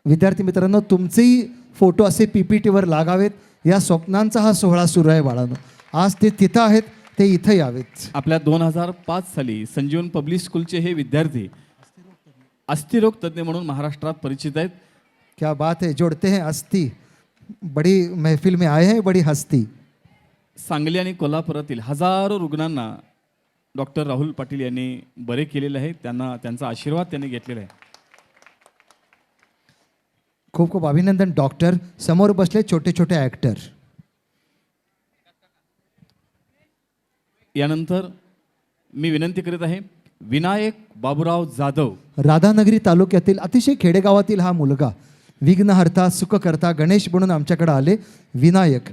विद्यार्थी मित्रांनो, तुमचेही फोटो असे PPTवर लागावेत, या स्वप्नांचा हा सोहळा सुरू आहे बाळांनो. आज ते तिथं आहेत, ते इथं यावेत. आपल्या 2005 साली संजीवन पब्लिक स्कूलचे हे विद्यार्थी अस्थिरोग तज्ज्ञ म्हणून महाराष्ट्रात परिचित आहेत. क्या बात है, जोड़ते हैं अस्थि, बड़ी महफिल में आए हैं, बड़ी हस्ती. सांगली आणि कोल्हापुरातील हजारो रुग्णांना डॉक्टर राहुल पाटील यांनी बरे केलेले आहे. त्यांचा आशीर्वाद त्यांनी घेतलेला आहे. खूप खूप अभिनंदन डॉक्टर. समोर बसले छोटे छोटे ॲक्टर. यानंतर मी विनंती करीत आहे विनायक बाबूराव जाधव. राधानगरी तालुक्यातील अतिशय खेडेगावातील हा मुलगा, विघ्नहर्ता सुखकर्ता गणेश म्हणून आमच्याकडे आले. विनायक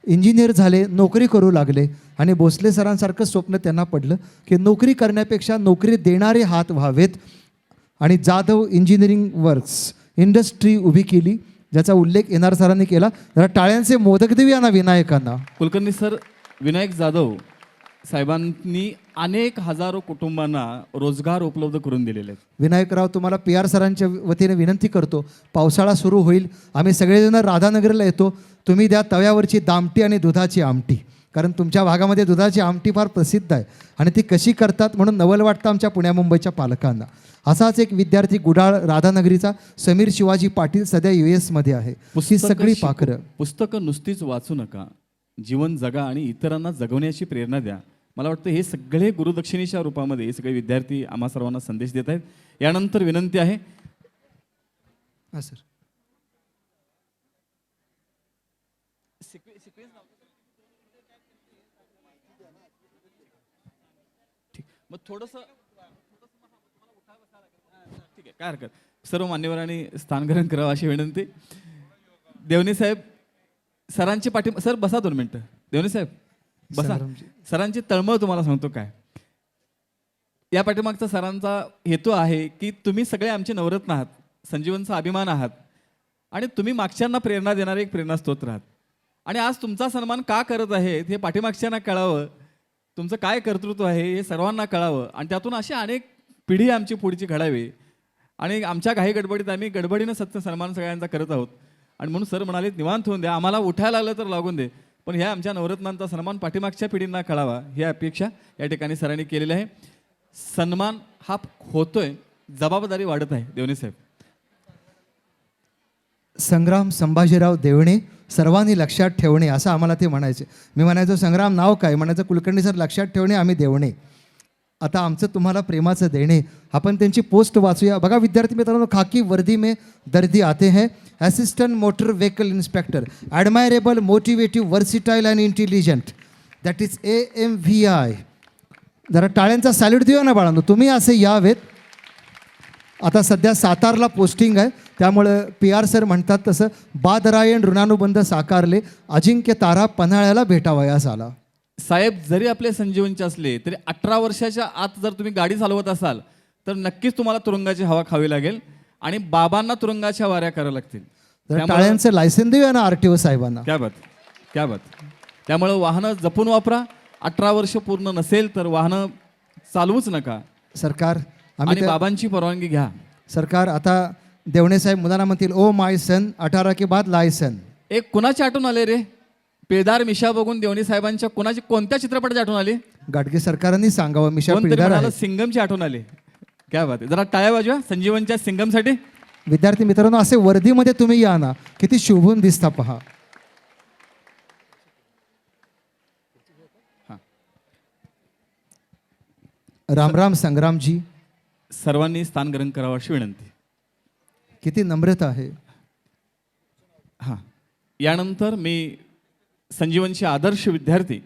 इंजिनियर झाले, नोकरी करू लागले आणि भोसले सरांसारखं स्वप्न त्यांना पडलं की नोकरी करण्यापेक्षा नोकरी देणारे हात व्हावेत. आणि जाधव इंजिनिअरिंग वर्क्स इंडस्ट्री उभी केली, ज्याचा उल्लेख NR सरांनी केला. जरा टाळ्यांचे मोदक देऊया ना विनायकांना. कुलकर्णी सर, विनायक जाधव साहेबांनी अनेक हजारो कुटुंबांना रोजगार उपलब्ध करून दिलेले आहेत. विनायकराव, तुम्हाला PR सरांच्या वतीने विनंती करतो, पावसाळा सुरू होईल, आम्ही सगळेजण राधानगरला येतो, तुम्ही द्या तव्यावरची दामटी आणि दुधाची आमटी, कारण तुमच्या भागामध्ये दुधाची आमटी फार प्रसिद्ध आहे आणि ती कशी करतात म्हणून नवल वाटतं आमच्या पुण्या मुंबईच्या पालकांना. असाच एक विद्यार्थी गुडाळ राधानगरीचा समीर शिवाजी पाटील सध्या US मध्ये आहे. ही सगळी पाखरं. पुस्तकं नुसतीच वाचू नका, जीवन जगा आणि इतरांना जगवण्याची प्रेरणा द्या. मला वाटतं हे सगळे गुरुदक्षिणेच्या रूपामध्ये हे सगळे विद्यार्थी आम्हा सर्वांना संदेश देत आहेत. यानंतर विनंती आहे हां सर. मग थोडंसं ठीक आहे, काय हरकत. सर्व मान्यवरांनी स्थानग्रहण करावं अशी विनंती. देवणे साहेब, सरांची सर बसा 2 मिनटं. देवणे साहेब बसा. सरांची तळमळ तुम्हाला सांगतो काय. या पाठीमागचा सरांचा हेतू आहे की तुम्ही सगळे आमचे नवरत्न आहात, संजीवनचा अभिमान आहात आणि तुम्ही मागच्यांना प्रेरणा देणारे एक प्रेरणास्त्रोत आहात. आणि आज तुमचा सन्मान का करत आहे हे पाठीमागच्यांना कळावं, तुमचं काय कर्तृत्व आहे हे सर्वांना कळावं आणि त्यातून अशी अनेक पिढी आमची पुढची घडावी. आणि आमच्या काही गडबडीत आम्ही गडबडीनं सत्य सन्मान सगळ्यांचा करत आहोत. आणि म्हणून सर म्हणाले निवांत होऊन द्या, आम्हाला उठायला लागलं तर लागून दे, पण ह्या आमच्या नवरत्नांचा सन्मान पाठीमागच्या पिढींना कळावा ही अपेक्षा या ठिकाणी सरांनी केलेली आहे. सन्मान हा होतोय, जबाबदारी वाढत आहे. देवणे साहेब, संग्राम संभाजीराव देवणे, सर्वांनी लक्षात ठेवणे असं आम्हाला ते म्हणायचे. मी म्हणायचो संग्राम नाव काय, म्हणायचं कुलकर्णी सर लक्षात ठेवणे, आम्ही देवणे. आता आमचं तुम्हाला प्रेमाचं देणे. आपण त्यांची पोस्ट वाचूया. बघा विद्यार्थी मित्रांनो, खाकी वर्दी में दर्दी आते हैं, assistant motor vehicle inspector, admirable, motivative, versatile and intelligent, that is AMVI. जरा टाळ्यांचा सॅल्यूट देऊया ना बाळांनो, तुम्ही असे यावेत. आता सध्या सातारला पोस्टिंग आहे, त्यामुळं PR सर म्हणतात तसं बादरायण ऋणानुबंध साकारले, अजिंक्य तारा पन्हाळ्याला भेटावयास आला. साहेब जरी आपले संजीवनचे असले तरी 18 वर्षाच्या आत जर तुम्ही गाडी चालवत असाल तर नक्कीच तुम्हाला तुरुंगाची हवा खावी लागेल आणि बाबांना तुरुंगाच्या वाऱ्या कराव्या लागतील. जरा टाळ्यांचं लायसन देऊया ना RTO साहेबांना. क्या बात, क्या बात. त्यामुळं वाहनं जपून वापरा. 18 वर्ष पूर्ण नसेल तर वाहनं चालवूच नका सरकार आणि बाबांची परवानगी घ्या. सरकार आता देवणे साहेब मुलांना म्हणतील ओ माय सन 18 के बाद लायसन. एक कुणाची आठवण आले रे? पेदार मिशा बघून देवणी साहेबांच्या कोणत्या चित्रपटाची आठवण आली? गाडगे सरकारांनी सांगावं. मिशा कोणतरी पिढार म्हणाला आहे. सिंगमची आठवण आली. क्या बात आहे. जरा टाळ्या वाजवा संजीवनच्या सिंगमसाठी. विद्यार्थी मित्रांनो, असे वर्दीमध्ये तुम्ही या ना, किती शोभून दिसता पहा. राम राम संग्रामजी. सर्वांनी स्थान ग्रहण करावं अशी विनंती. किती नम्रता आहे. हां, यानंतर मी संजीवनचे आदर्श विद्यार्थी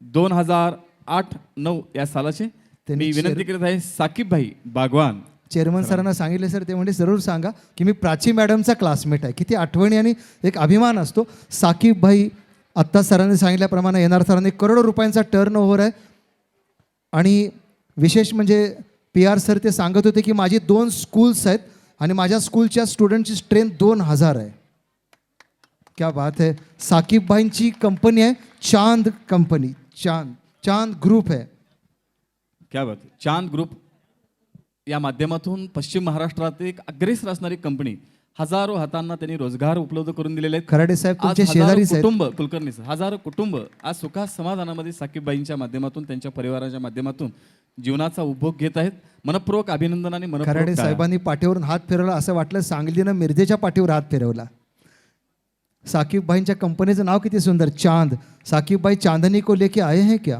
2008-9 या सालाचे त्यांनी मी विनंती करत आहे साकीब भाई बागवान. चेअरमन सरांना सांगितले सर, ते म्हणजे जरूर सांगा की मी प्राची मॅडमचा क्लासमेट आहे. किती आठवणी आणि एक अभिमान असतो. साकीब भाई आत्ता सरांनी सांगितल्याप्रमाणे येणार सरांनी करोडो रुपयांचा टर्नओव्हर आहे. आणि विशेष म्हणजे PR सर ते सांगत होते की माझी 2 स्कूल्स आहेत आणि माझ्या स्कूलच्या स्टुडंटची स्ट्रेंथ 2000 आहे. क्या बात है. साकीब भाईंची कंपनी आहे चांद कंपनी, चांद ग्रुप आहे. क्या बात. चांद ग्रुप या माध्यमातून पश्चिम महाराष्ट्रात एक अग्रेसर असणारी कंपनी, हजारो हातांना त्यांनी रोजगार उपलब्ध करून दिलेले आहेत. खराडे साहेब आज तुमचे हजारो शेजारीच आहेत. कुटुंब, कुलकर्णी सर, हजारो कुटुंब आज सुखा समाधानामध्ये साकीबबाईंच्या माध्यमातून त्यांच्या परिवाराच्या माध्यमातून जीवनाचा उपभोग घेत आहेत. मनपूर्वक अभिनंदन आणि मनपूर्वक खराडे टाळ्या. साहेबांनी पाठीवरून हात फिरवला असं वाटलं सांगलीनं मिरजेच्या पाठीवर हात फिरवला. साकीब भाईंच्या कंपनीचं नाव किती सुंदर, चांद. साकीब भाई चांदनी को लेके आए हैं क्या?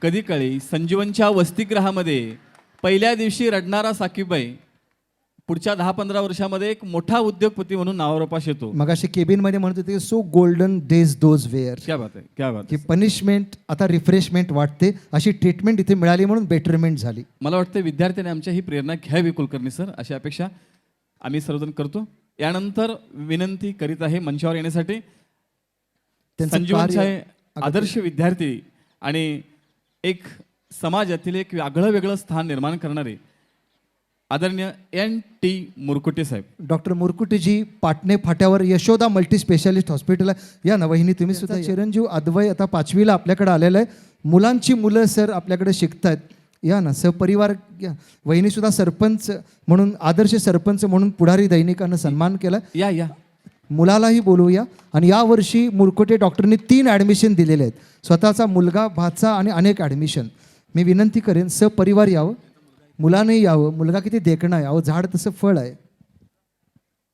कधी काळी संजीवनच्या वसतिगृहामध्ये पहिल्या दिवशी रडणारा साकीबबाई पुढच्या 10-15 वर्षामध्ये एक मोठा उद्योगपती म्हणून नावारोपास येतो. मगाशी केबिन मध्ये म्हणत होते so golden days those were. क्या बात आहे, क्या बात की आहे. पनिशमेंट आता रिफ्रेशमेंट वाटते, अशी ट्रीटमेंट इथे मिळाली म्हणून बेटरमेंट झाली. मला वाटतं विद्यार्थ्यांनी आमच्या ही प्रेरणा घ्यावी कुलकर्णी सर, अशी अपेक्षा आम्ही सर्वजण करतो. यानंतर विनंती करीत आहे मंचावर येण्यासाठी त्यांचं संजीवनचे कार्य- आदर्श विद्यार्थी आणि एक समाजातील एक वेगळं स्थान निर्माण करणारे आदरणीय NT मुरकुटे साहेब. डॉक्टर मुरकुटेजी पाटणे फाट्यावर यशोदा मल्टी स्पेशालिस्ट हॉस्पिटल आहे. या ना वहिनी तुम्ही सुद्धा. चिरंजीव अद्वय आता 5वीला आपल्याकडे आलेलं आहे. मुलांची मुलं सर आपल्याकडे शिकतायत. या ना सहपरिवार या. वहिनी सुद्धा सरपंच म्हणून, आदर्श सरपंच म्हणून पुढारी दैनिकानं सन्मान केला. या या मुलालाही बोलवूया. आणि यावर्षी मुरकुटे डॉक्टरनी 3 ॲडमिशन दिलेले आहेत. स्वतःचा मुलगा, भाचा आणि अनेक ॲडमिशन. मी विनंती करेन सहपरिवार यावं, मुलानंही यावं. मुलगा किती देखणा आहे अहो, झाड तसं फळ आहे.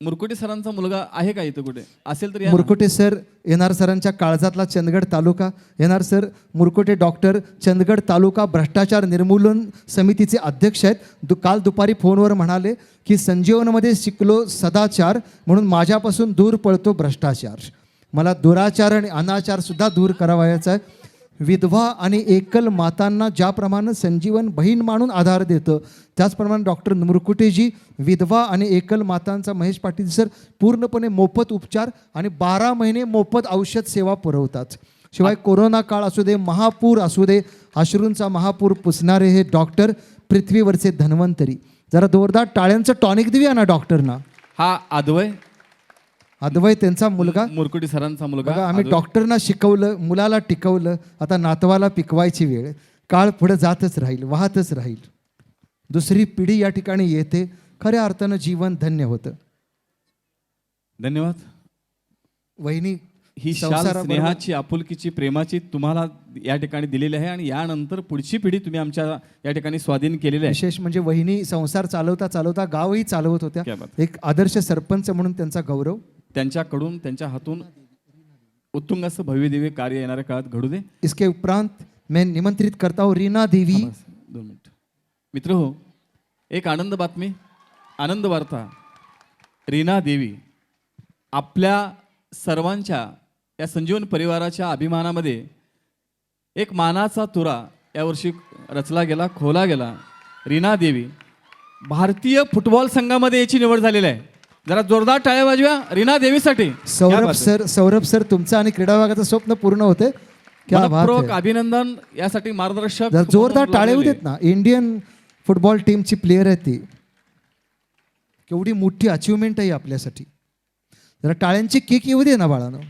मुरकुटे सरांचा मुलगा आहे का इथं कुठे? असेल तर या ना. मुरकुटे सर येणार सरांच्या काळजातला चंदगड तालुका. येणार सर मुरकुटे डॉक्टर, चंदगड तालुका भ्रष्टाचार निर्मूलन समितीचे अध्यक्ष आहेत. काल दुपारी फोनवर म्हणाले की संजीवनमध्ये शिकलो सदाचार म्हणून माझ्यापासून दूर पळतो भ्रष्टाचार. मला दुराचार आणि अनाचार सुद्धा दूर करावायचा आहे. विधवा आणि एकल मातांना ज्याप्रमाणे संजीवन बहीण मानून आधार देतं, त्याचप्रमाणे डॉक्टर मुरकुटेजी विधवा आणि एकल मातांचा, महेश पाटील सर पूर्णपणे मोफत उपचार आणि 12 महिने मोफत औषध सेवा पुरवतात. शिवाय कोरोना काळ असू दे, महापूर असू दे, अश्रूंचा महापूर पुसणारे हे डॉक्टर पृथ्वीवरचे धन्वंतरी. जरा जोरदार टाळ्यांचं टॉनिक देऊया ना डॉक्टरना. हा अद्वय त्यांचा मुलगा. मुरकुटे सरांचा मुलगा. बघा आम्ही डॉक्टरना शिकवलं, मुलाला टिकवलं, आता नातवाला पिकवायची वेळ. काळ पुढे जातच राहील, वाहतच राहील. दुसरी पिढी या ठिकाणी येते. खऱ्या अर्थानं जीवन धन्य होतं. धन्यवाद. वहिनी ही शाल संसाराबरोबर- स्नेहाची, आपुलकीची, प्रेमाची तुम्हाला या ठिकाणी दिलेली आहे आणि यानंतर पुढची पिढी तुम्ही आमच्या या ठिकाणी स्वाधीन केलेली आहे. विशेष म्हणजे वहिनी संसार चालवता चालवता गावही चालवत क्या होत्या. बात. एक आदर्श सरपंच म्हणून त्यांचा गौरव. त्यांच्याकडून, त्यांच्या हातून उत्तुंग असं भव्य दिव्य कार्य येणाऱ्या काळात घडू दे. इसके उपरांत मैं निमंत्रित करता हूँ रीना देवी. बस, 2 मिनिट. मित्र हो, एक आनंद बातमी, आनंद वार्ता. रीना देवी आपल्या सर्वांच्या या संजीवन परिवाराच्या अभिमानामध्ये एक मानाचा तुरा यावर्षी रचला गेला, खोला गेला. रीना देवी भारतीय फुटबॉल संघामध्ये याची निवड झालेली आहे. जरा जोरदार टाळ्या वाजव्या रीना देवीसाठी. सौरभ सर तुमचं आणि क्रीडा विभागाचं स्वप्न पूर्ण होते. क्या बात मनपूर्वक है. अभिनंदन. यासाठी मार्गदर्शक जर जोरदार टाळे लागलेले. होतेत ना. इंडियन फुटबॉल टीमची प्लेअर आहे ती. केवढी मोठी अचिव्हमेंट आहे आपल्यासाठी. जरा टाळ्यांची किक येऊ दे ना बाळानो.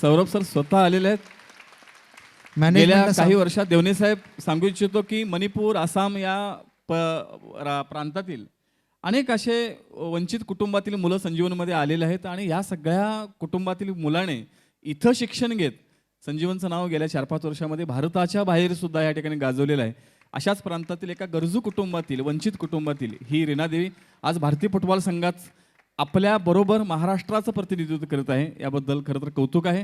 सौरभ सर स्वतः आलेले आहेत. गेल्या मॅनेजमेंटला काही वर्षात देवणे साहेब सांगू इच्छितो की मणिपूर, आसाम या प्रांतातील अनेक असे वंचित कुटुंबातील मुलं संजीवनमध्ये आलेले आहेत आणि या सगळ्या कुटुंबातील मुलाने इथं शिक्षण घेत संजीवनचं नाव गेल्या 4-5 वर्षामध्ये भारताच्या बाहेर सुद्धा या ठिकाणी गाजवलेलं आहे. अशाच प्रांतातील एका गरजू कुटुंबातील, वंचित कुटुंबातील ही रीना देवी आज भारतीय फुटबॉल संघात आपल्या बरोबर महाराष्ट्राचं प्रतिनिधित्व करत आहे. याबद्दल खरं तर कौतुक आहे.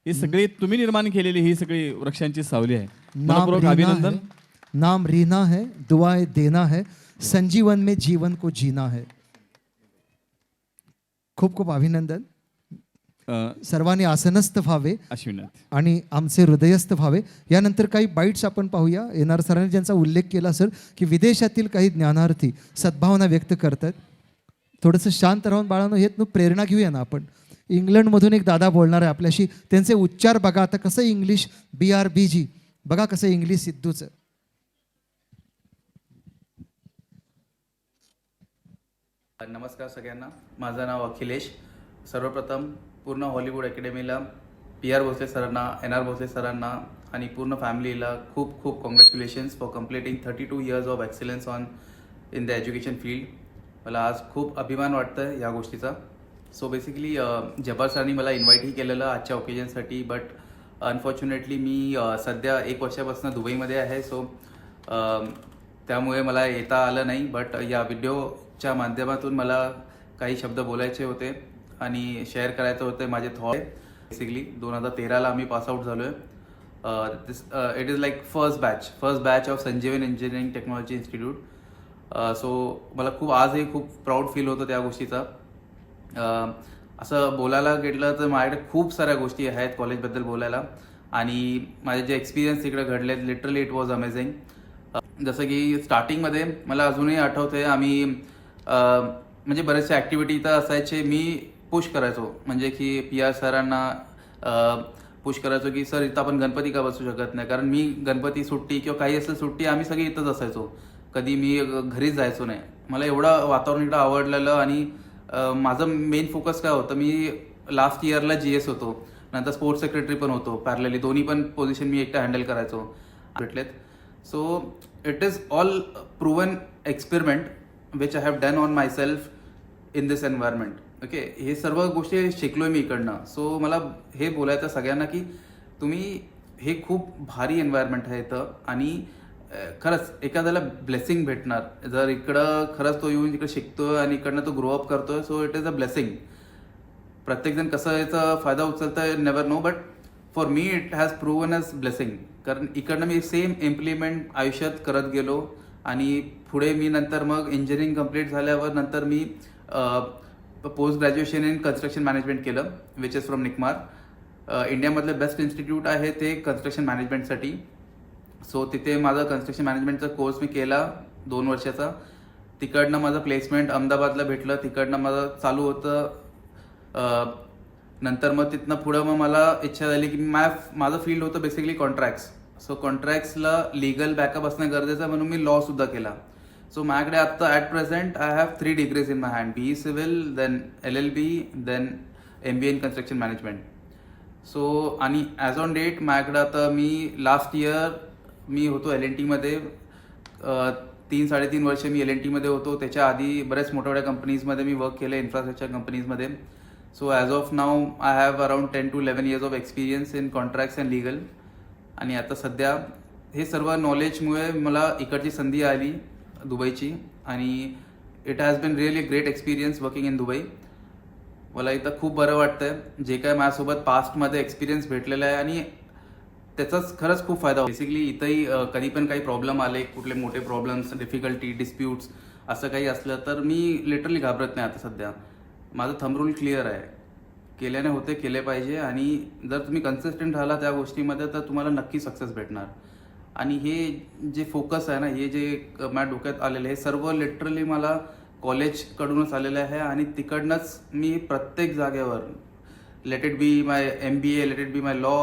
ही सगळी तुम्ही निर्माण केलेली ही सगळी वृक्षांची सावली आहे. मनपूर्वक रीना अभिनंदन. है, नाम रीना है, दुआएं देना है, संजीवन में जीवन को जीना है. खूप खूप अभिनंदन. सर्वांनी आसनस्थ व्हावे अश्विनाथ. आणि आमचे हृदयस्थ व्हावे. यानंतर काही बाईट्स आपण पाहूया. येणार सरांनी ज्यांचा उल्लेख केला सर की विदेशातील काही ज्ञानार्थी सद्भावना व्यक्त करतात. थोडंसं शांत राहून बाळांनो हे प्रेरणा घेऊया ना आपण. इंग्लंडमधून एक दादा बोलणार आहे आपल्याशी. त्यांचे उच्चार बघा आता कसं इंग्लिश. BRBG बघा कसं इंग्लिश सिद्धूचं. नमस्कार सगळ्यांना. माझं नाव अखिलेश. सर्वप्रथम पूर्ण हॉलिवूड अकॅडमीला, PR भोसले सरांना, NR भोसले सरांना आणि पूर्ण फॅमिलीला खूप खूप congratulations for completing 32 years of excellence in the education field. मला आज खूप अभिमान वाटतं आहे या गोष्टीचा. सो बेसिकली जब्बार सरांनी मला इन्व्हाइटही केलेलं आजच्या ओकेजनसाठी, बट अनफॉर्च्युनेटली मी सध्या 1 वर्षापासून दुबईमध्ये आहे. सो त्यामुळे मला येता आलं नाही. बट या व्हिडिओच्या माध्यमातून मला काही शब्द बोलायचे होते आणि शेअर करायचं होतं माझे थॉट. बेसिकली 2013ला आम्ही पासआउट झालो आहे. It is like first batch of संजीवन इंजिनिअरिंग टेक्नॉलॉजी इन्स्टिट्यूट. सो मला खूप आजही खूप प्राऊड फील होतं त्या गोष्टीचा. असं बोलायला गेलं तर माझ्याकडे खूप साऱ्या गोष्टी आहेत कॉलेजबद्दल बोलायला आणि माझे जे एक्सपिरियन्स तिकडे घडलेत, लिटरली इट वॉज अमेझिंग. जसं की स्टार्टिंगमध्ये मला अजूनही आठवतं आहे, आम्ही म्हणजे बरेचसे ॲक्टिव्हिटी तर असायचे. मी पुश करायचो, म्हणजे की PR सरांना पुश करायचो की सर इथं आपण गणपती का बसू शकत नाही, कारण मी गणपती सुट्टी किंवा काही असेल सुट्टी आम्ही सगळे इथंच असायचो. कधी मी घरीच जायचो नाही. मला एवढं वातावरण इकडं आवडलेलं आणि माझं मेन फोकस काय होतं, मी लास्ट इयरला GS होतो, नंतर स्पोर्ट्स सेक्रेटरी पण होतो पॅरलली. दोन्ही पण पोझिशन मी एकटा हँडल करायचो भेटलेत. So it is all proven experiment which I have done on my self in this environment. Okay, हे सर्व गोष्टी शिकलो मी इकडनं. सो मला हे बोलायचं सगळ्यांना की तुम्ही हे खूप भारी एन्व्हायरमेंट आहे इथं आणि खरंच एखाद्याला ब्लेसिंग भेटणार जर इकडं खरंच तो येऊन इकडे शिकतोय आणि इकडनं तो ग्रोअप करतोय. So it is a blessing. प्रत्येकजण कसं याचा फायदा उचलतं never no, but for me it has proven as blessing. कारण इकडनं मी सेम इम्प्लिमेंट आयुष्यात करत गेलो आणि पुढे मी नंतर मग इंजिनिअरिंग कम्प्लीट झाल्यावर नंतर मी post graduation in construction management केलं, विच इज फ्रॉम निकमार. इंडियामधलं बेस्ट इन्स्टिट्यूट आहे ते कन्स्ट्रक्शन मॅनेजमेंटसाठी. सो तिथे माझा कन्स्ट्रक्शन मॅनेजमेंटचा कोर्स मी केला 2 वर्षाचा. तिकडनं माझं प्लेसमेंट अहमदाबादला भेटलं, तिकडनं माझं चालू होतं. नंतर मग तिथनं पुढं मग मला इच्छा झाली की माझं फील्ड होतं बेसिकली कॉन्ट्रॅक्ट्स. सो कॉन्ट्रॅक्ट्सला लिगल बॅकअप असणं गरजेचं आहे म्हणून मी लॉसुद्धा केला. सो माझ्याकडे आत्ता at present I have 3 degrees in my hand, BE civil, then LLB, then MBA in construction management. So आणि ॲज ऑन डेट माझ्याकडे आता मी लास्ट इयर मी होतो L&T मध्ये. 3-3.5 वर्ष मी L&T मध्ये होतो. त्याच्या आधी बऱ्याच मोठ्या कंपनीजमध्ये मी वर्क केलं, इन्फ्रास्ट्रक्चर कंपनीजमध्ये. So as of now I have around 10 to 11 years of experience in contracts and legal. आणि आता सध्या हे सर्व नॉलेजमुळे मला इकडची संधी आली दुबईची, आणि it has been really great experience working in Dubai. मला इथं खूप बरं वाटतंय. जे काय माझ्यासोबत पास्टमध्ये एक्सपिरियन्स भेटलेला आहे आणि त्याचाच खरंच खूप फायदा. बेसिकली इथंही कधी पण काही प्रॉब्लेम आले, कुठले मोठे प्रॉब्लेम्स, डिफिकल्टी, डिस्प्यूट्स असं काही असलं तर मी लिटरली घाबरत नाही. आता सध्या माझं थंब रूल क्लिअर आहे, केल्याने होते, केले पाहिजे. आणि जर तुम्ही कन्सिस्टंट राहिला त्या गोष्टीमध्ये तर तुम्हाला नक्की सक्सेस भेटणार. आणि हे जे फोकस आहे ना, हे जे माझ्या डोक्यात आलेलं हे सर्व लिटरली मला कॉलेजकडूनच आलेलं आहे. आणि तिकडनंच मी प्रत्येक जागेवर, let it be my MBA, let it be my law,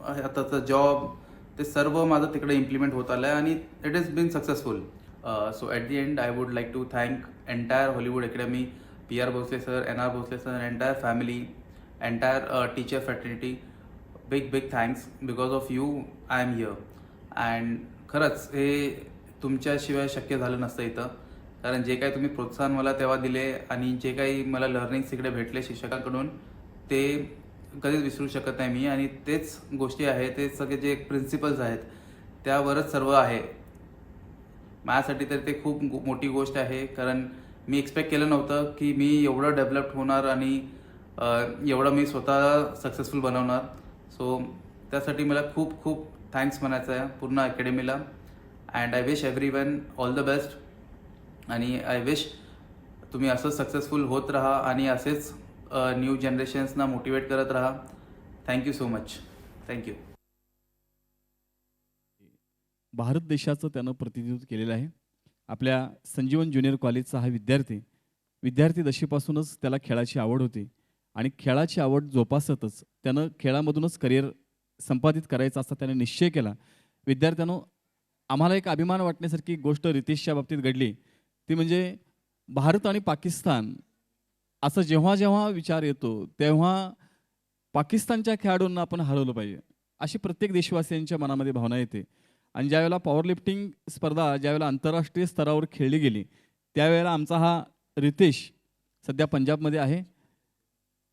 आताचं जॉब, ते सर्व माझं तिकडे इम्प्लिमेंट होत आलं आहे आणि it is been successful. So at the end I would like to thank entire Hollywood academy, PR Bhosale sir, NR Bhosale sir, entire family, entire teacher fraternity. Big thanks. Because of you I am here. And खरंच हे तुमच्याशिवाय शक्य झालं नसतं इथं, कारण जे काही तुम्ही प्रोत्साहन मला तेव्हा दिले आणि जे काही मला लर्निंग्स तिकडे भेटले शिक्षकांकडून, ते कधीच विसरू शकत नाही मी. आणि तेच गोष्टी आहेत, ते सगळे जे प्रिन्सिपल्स आहेत त्यावरच सर्व आहे. माझ्यासाठी तर ते खूप मोठी गोष्ट आहे, कारण मी एक्सपेक्ट केलं नव्हतं की मी एवढं डेव्हलप होणार आणि एवढं मी स्वतः सक्सेसफुल बनवणार. सो त्यासाठी मला खूप खूप थँक्स म्हणायचं आहे पूर्ण अकॅडमीला. And I wish everyone all the best. आणि आय विश तुम्ही असं सक्सेसफुल होत राहा आणि असेच न्यू जनरेशन्सना मोटिवेट करत राहा. Thank you so much. Thank you. Bharat देशाचं त्यानं प्रतिनिधित्व केलेलं आहे. आपल्या संजीवन ज्युनियर कॉलेजचा हा विद्यार्थी दशेपासूनच त्याला खेळाची आवड होती आणि खेळाची आवड जोपासतच त्यानं खेळामधूनच करिअर संपादित करायचा असा त्याने निश्चय केला. विद्यार्थ्यांनो, आम्हाला एक अभिमान वाटण्यासारखी गोष्ट रितेशच्या बाबतीत घडली, ती म्हणजे भारत आणि पाकिस्तान असं जेव्हा जेव्हा विचार येतो तेव्हा पाकिस्तानच्या खेळाडूंना आपण हरवलं पाहिजे अशी प्रत्येक देशवासियांच्या मनामध्ये भावना येते. आणि ज्यावेळेला पॉवरलिफ्टिंग स्पर्धा ज्यावेळेला आंतरराष्ट्रीय स्तरावर खेळली गेली त्यावेळेला आमचा हा रितेश सध्या पंजाबमध्ये आहे.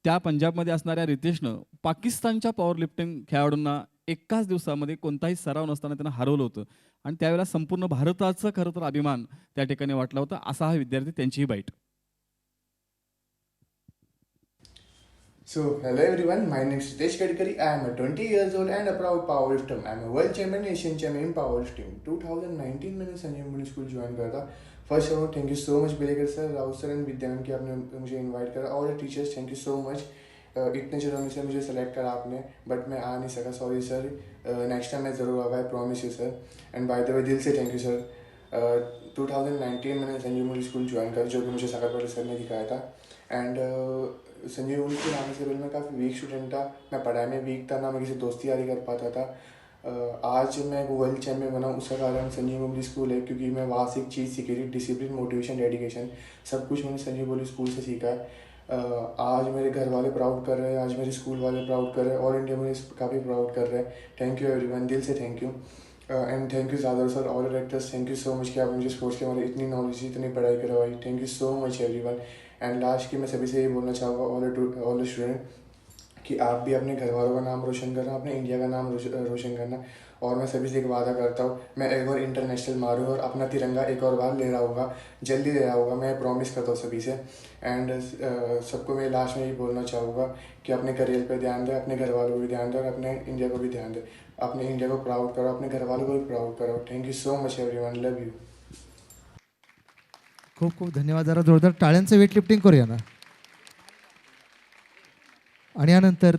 त्या पंजाबमध्ये असणाऱ्या रितेशनं पाकिस्तानच्या पॉवरलिफ्टिंग खेळाडूंना एकाच दिवसामध्ये कोणताही सराव नसताना त्यांना हरवलं होतं. आणि त्यावेळेला संपूर्ण भारताचं खरं तर अभिमान त्या ठिकाणी वाटला होता. असा हा विद्यार्थी, त्यांचीही bite. So, hello everyone, my name is Ritesh Gadkari. I am a 20 years old and a proud powerlifter. I am a world champion, Asian champion in powerlifting. 2019 मैंने संजीव मिडिल स्कूल ज्वाइन करा था. First of all thank you so much Bilekar sir, Raut sir and Vidyanand की आपने मुझे invite करा. All the teachers thank you so much. इतने जरूरी से मुझे सेलेक्ट करा आपने, बट मैं आ नहीं सका, सॉरी सर. नेक्स्ट टाइम मैं ज़रूर आऊँगा, I promise you sir. And by the way दिल से थैंक यू सर. 2019 मैंने संजीव मिडिल स्कूल ज्वाइन करा, जो कि मुझे सागर सर ने दिखाया था. एंड संजीव मिडिल स्कूल आने से पहले मैं काफ़ी वीक स्टूडेंट था. मैं पढ़ाई में वीक था, ना मैं किसी दोस्ती यारी कर पाता था. आज मैं वर्ल्ड चैम्पियन बना, उसका कारण संजीव मिडिल स्कूल है, क्योंकि मैं वहाँ से एक चीज़ सीखी थी, डिसिप्लिन, मोटिवेशन, डेडिकेशन. सब कुछ मैंने संजीव मिडिल स्कूल से सीखा है. आज मेरे घर वाले प्राउड कर रहे हैं, आज मेरे स्कूल वाले प्राउड कर रहे हैं, ऑल इंडिया में काफ़ी प्राउड कर रहे हैं. थैंक यू एवरीवन, दिल से thank you. And thank you सादर sir, all directors, thank you so much कि आपने मुझे स्पोर्ट्स के बारे में इतनी नॉलेज, इतनी पढ़ाई करवाई. Thank you so much everyone. End last की मैं सभी से ये बोलना चाहूँगा, ऑल द स्टूडेंट, कि आप भी अपने घर वालों का नाम रोशन करना, अपने इंडिया का नाम रोशन करना. और मैं सभी से एक वादा करता हूँ, मैं एक बार इंटरनेशनल मारूँ और अपना तिरंगा एक और बार ले रहा होगा, जल्दी ले रहा होगा, मैं प्रॉमिस करता हूँ सभी से. एंड सबको मैं लास्ट में ये बोलना चाहूँगा कि अपने करियर पे ध्यान दें, अपने घर वालों को भी ध्यान दें और अपने इंडिया को भी ध्यान दें. अपने इंडिया को प्राउड करो, अपने घर वालों को भी प्राउड करो. Thank you so much everyone, love you. खूप खूप धन्यवाद. जरा जोरदार टाळ्यांचं वेट लिफ्टिंग करूया ना. आणि यानंतर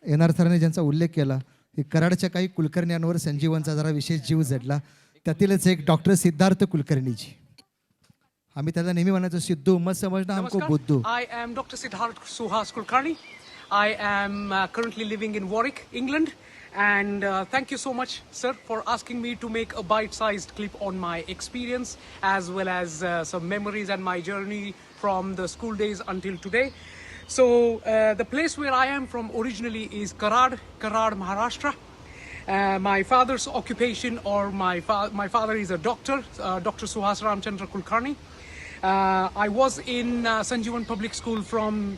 NR सरांनी ज्यांचा उल्लेख केला की कराडच्या काही कुलकर्ण्यांवर संजीवनचा जरा विशेष जीव जडला, त्यातीलच एक डॉक्टर सिद्धार्थ कुलकर्णीजी. आम्ही त्याला नेहमी म्हणायचो सिद्धू, मत समजना हमको बुद्धू. I am Dr. Siddharth Suhas Kulkarni. I am currently living in Warwick, England. And thank you so much, sir, for asking me to make a bite-sized clip on my experience as well as some memories and my journey from the school days until today. So the place where I am from originally is Karad, Maharashtra. My father's occupation, or my father is a doctor, Dr. Suhas Ramchandra Kulkarni. I was in Sanjeevan Public School from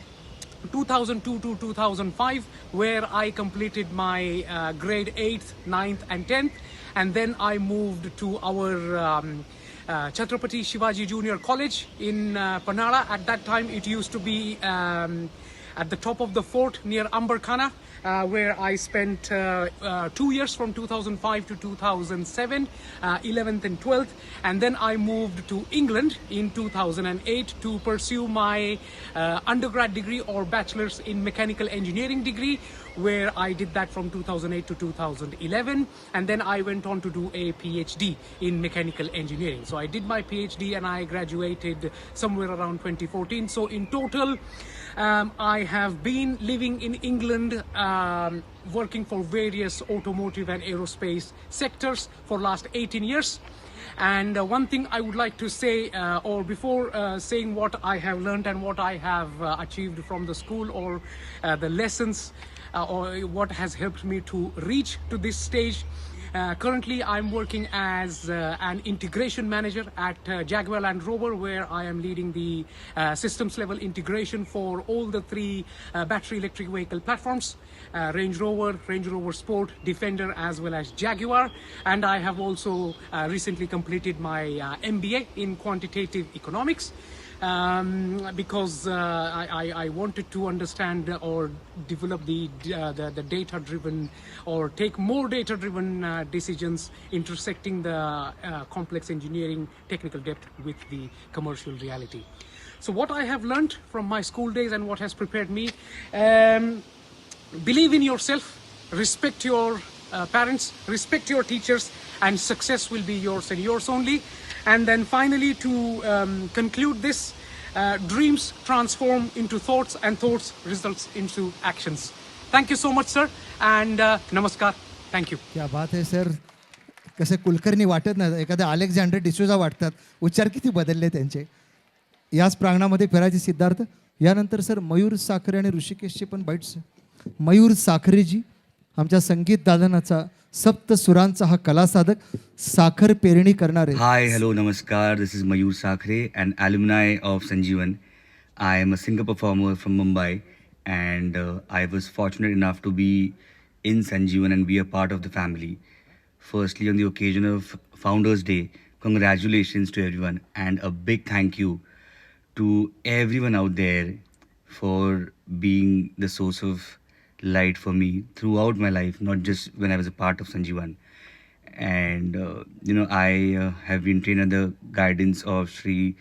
2002 to 2005, where I completed my grade 8th, 9th, and 10th. And then I moved to our Chhatrapati Shivaji Junior College in Panara. At that time, it used to be at the top of the fort near Ambarkhana, where I spent 2 years from 2005 to 2007, 11th and 12th. And then I moved to England in 2008 to pursue my undergrad degree or bachelor's in mechanical engineering degree, where I did that from 2008 to 2011. And then I went on to do a PhD in mechanical engineering. So I did my PhD and I graduated somewhere around 2014. So in total, I have been living in England, working for various automotive and aerospace sectors for last 18 years. And one thing I would like to say, or before saying what I have learned and what I have achieved from the school, or the lessons, or what has helped me to reach to this stage. Currently, I'm working as an integration manager at Jaguar Land Rover, where I am leading the systems level integration for all the 3 battery electric vehicle platforms, Range Rover Sport, Defender, as well as Jaguar. And I have also recently completed my MBA in quantitative economics. Because I wanted to understand or develop the data-driven, or take more data-driven decisions, intersecting the complex engineering technical depth with the commercial reality. So what I have learned from my school days and what has prepared me, believe in yourself, respect your parents, respect your teachers, and success will be yours and yours only. And then finally, to conclude this, dreams transform into thoughts, and thoughts results into actions. Thank you so much, sir, and namaskar. Thank you. क्या बात आहे sir. कसे कुलकर्णी वाटत नाही, एखाद्या Alexander D'Souza वाटतात. उच्चार किती बदलले त्यांचे. याच प्रांगणामध्ये फिरायचे सिद्धार्थ. यानंतर सर मयूर साखरे आणि ऋषिकेशचे पण बाईट्स. मयूर साखरेजी आमच्या संगीत दालनाचा सप्त सुरांचा हा कलासाधक, साखर पेरणी करणारे. Hi, hello, namaskar. This is Mayur Sakhre, an alumni of Sanjeevan. I am a singer performer from Mumbai, and I was fortunate enough to be in Sanjeevan and be a part of the family. Firstly, on the occasion of Founders Day, congratulations to everyone, and a big thank you to everyone out there for being the source of light for me throughout my life, not just when I was a part of Sanjeevan. And I have been trained under the guidance of Sri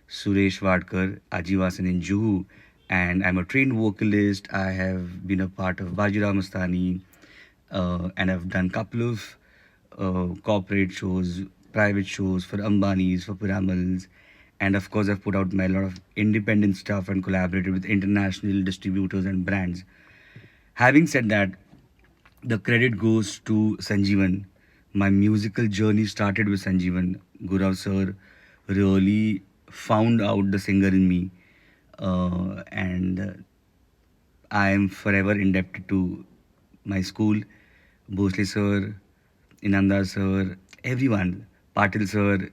Suresh Wadkar, Ajivasan in Juhu, and I'm a trained vocalist. I have been a part of Bajirao Mastani, and I've done a couple of corporate shows, private shows for Ambanis, for Piramals, and of course I've put out a lot of independent stuff and collaborated with international distributors and brands. Having said that, the credit goes to Sanjeevan. My musical journey started with Sanjeevan. Gurav sir really found out the singer in me, and I am forever indebted to my school, Bhosle sir, Inanda sir, everyone, Patil sir,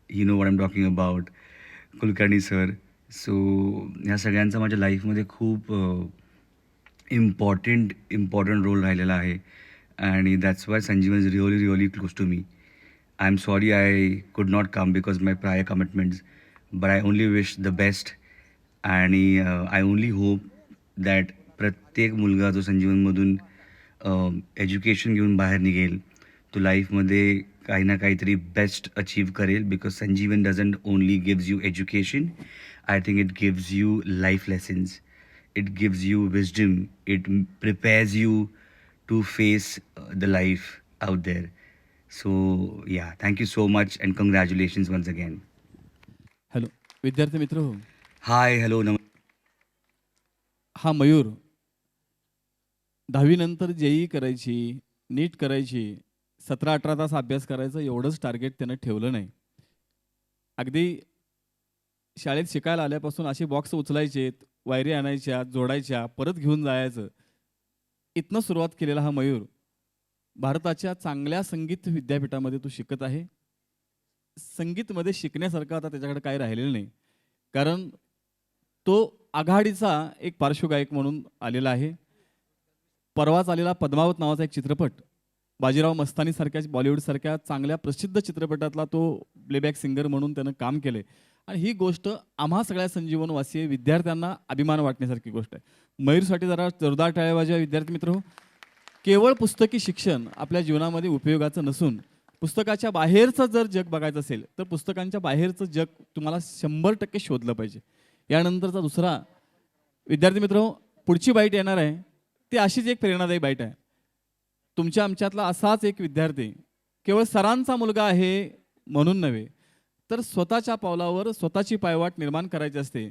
you know what I'm talking about, Kulkarni sir. So ह्या सगळ्यांचा माझ्या लाईफमध्ये खूप important role राहिलेला आहे, आणि that's why Sanjeevan is really close to me. I am sorry I could not come because my prior commitments, but I only wish the best. आणि I only hope that प्रत्येक मुलगा जो संजीवनमधून एज्युकेशन घेऊन बाहेर निघेल, तो लाईफमध्ये काही ना काहीतरी बेस्ट अचीव करेल, बिकॉज संजीवन doesn't only gives you education, I think it gives you life lessons. It gives you wisdom. It prepares you to face the life out there. So yeah, thank you so much and congratulations once again. Hello विद्यार्थी मित्र हो. Hi, hello, हा मयूर 10वी नंतर JEE करायची, नीट करायची, 17-18 तास अभ्यास करायचं, एवढंच टार्गेट त्यानं ठेवलं नाही. अगदी शाळेत शिकायला आल्यापासून असे बॉक्स उचलायचे, वायरी आणायच्या, जोडायच्या, परत घेऊन जायचं, इथनं सुरुवात केलेला हा मयूर भारताच्या चांगल्या संगीत विद्यापीठामध्ये तो शिकत आहे. संगीतमध्ये शिकण्यासारखं आता त्याच्याकडे काही राहिलेलं नाही, कारण तो आघाडीचा एक पार्श्वगायक म्हणून आलेला आहे. परवाच आलेला पद्मावत नावाचा एक चित्रपट, बाजीराव मस्तानीसारख्या बॉलिवूडसारख्या चांगल्या प्रसिद्ध चित्रपटातला तो प्लेबॅक सिंगर म्हणून त्यानं काम केले. आणि ही गोष्ट आम्हा सगळ्या संजीवनवासीय विद्यार्थ्यांना अभिमान वाटण्यासारखी गोष्ट आहे. मयूरसाठी जरा जोरदार टाळ्या वाजवा विद्यार्थी मित्र. केवळ पुस्तकी शिक्षण आपल्या जीवनामध्ये उपयोगाचं नसून पुस्तकाच्या बाहेरचं जर जग बघायचं असेल तर पुस्तकांच्या बाहेरचं जग तुम्हाला 100% शोधलं पाहिजे. यानंतरचा दुसरा विद्यार्थी मित्र, पुढची बाईट येणार आहे ती अशीच एक प्रेरणादायी बाईट आहे. तुमच्या आमच्यातला असाच एक विद्यार्थी केवळ सरांचा मुलगा आहे म्हणून नव्हे, तर स्वतःच्या पावलावर स्वतःची पायवाट निर्माण करायची असते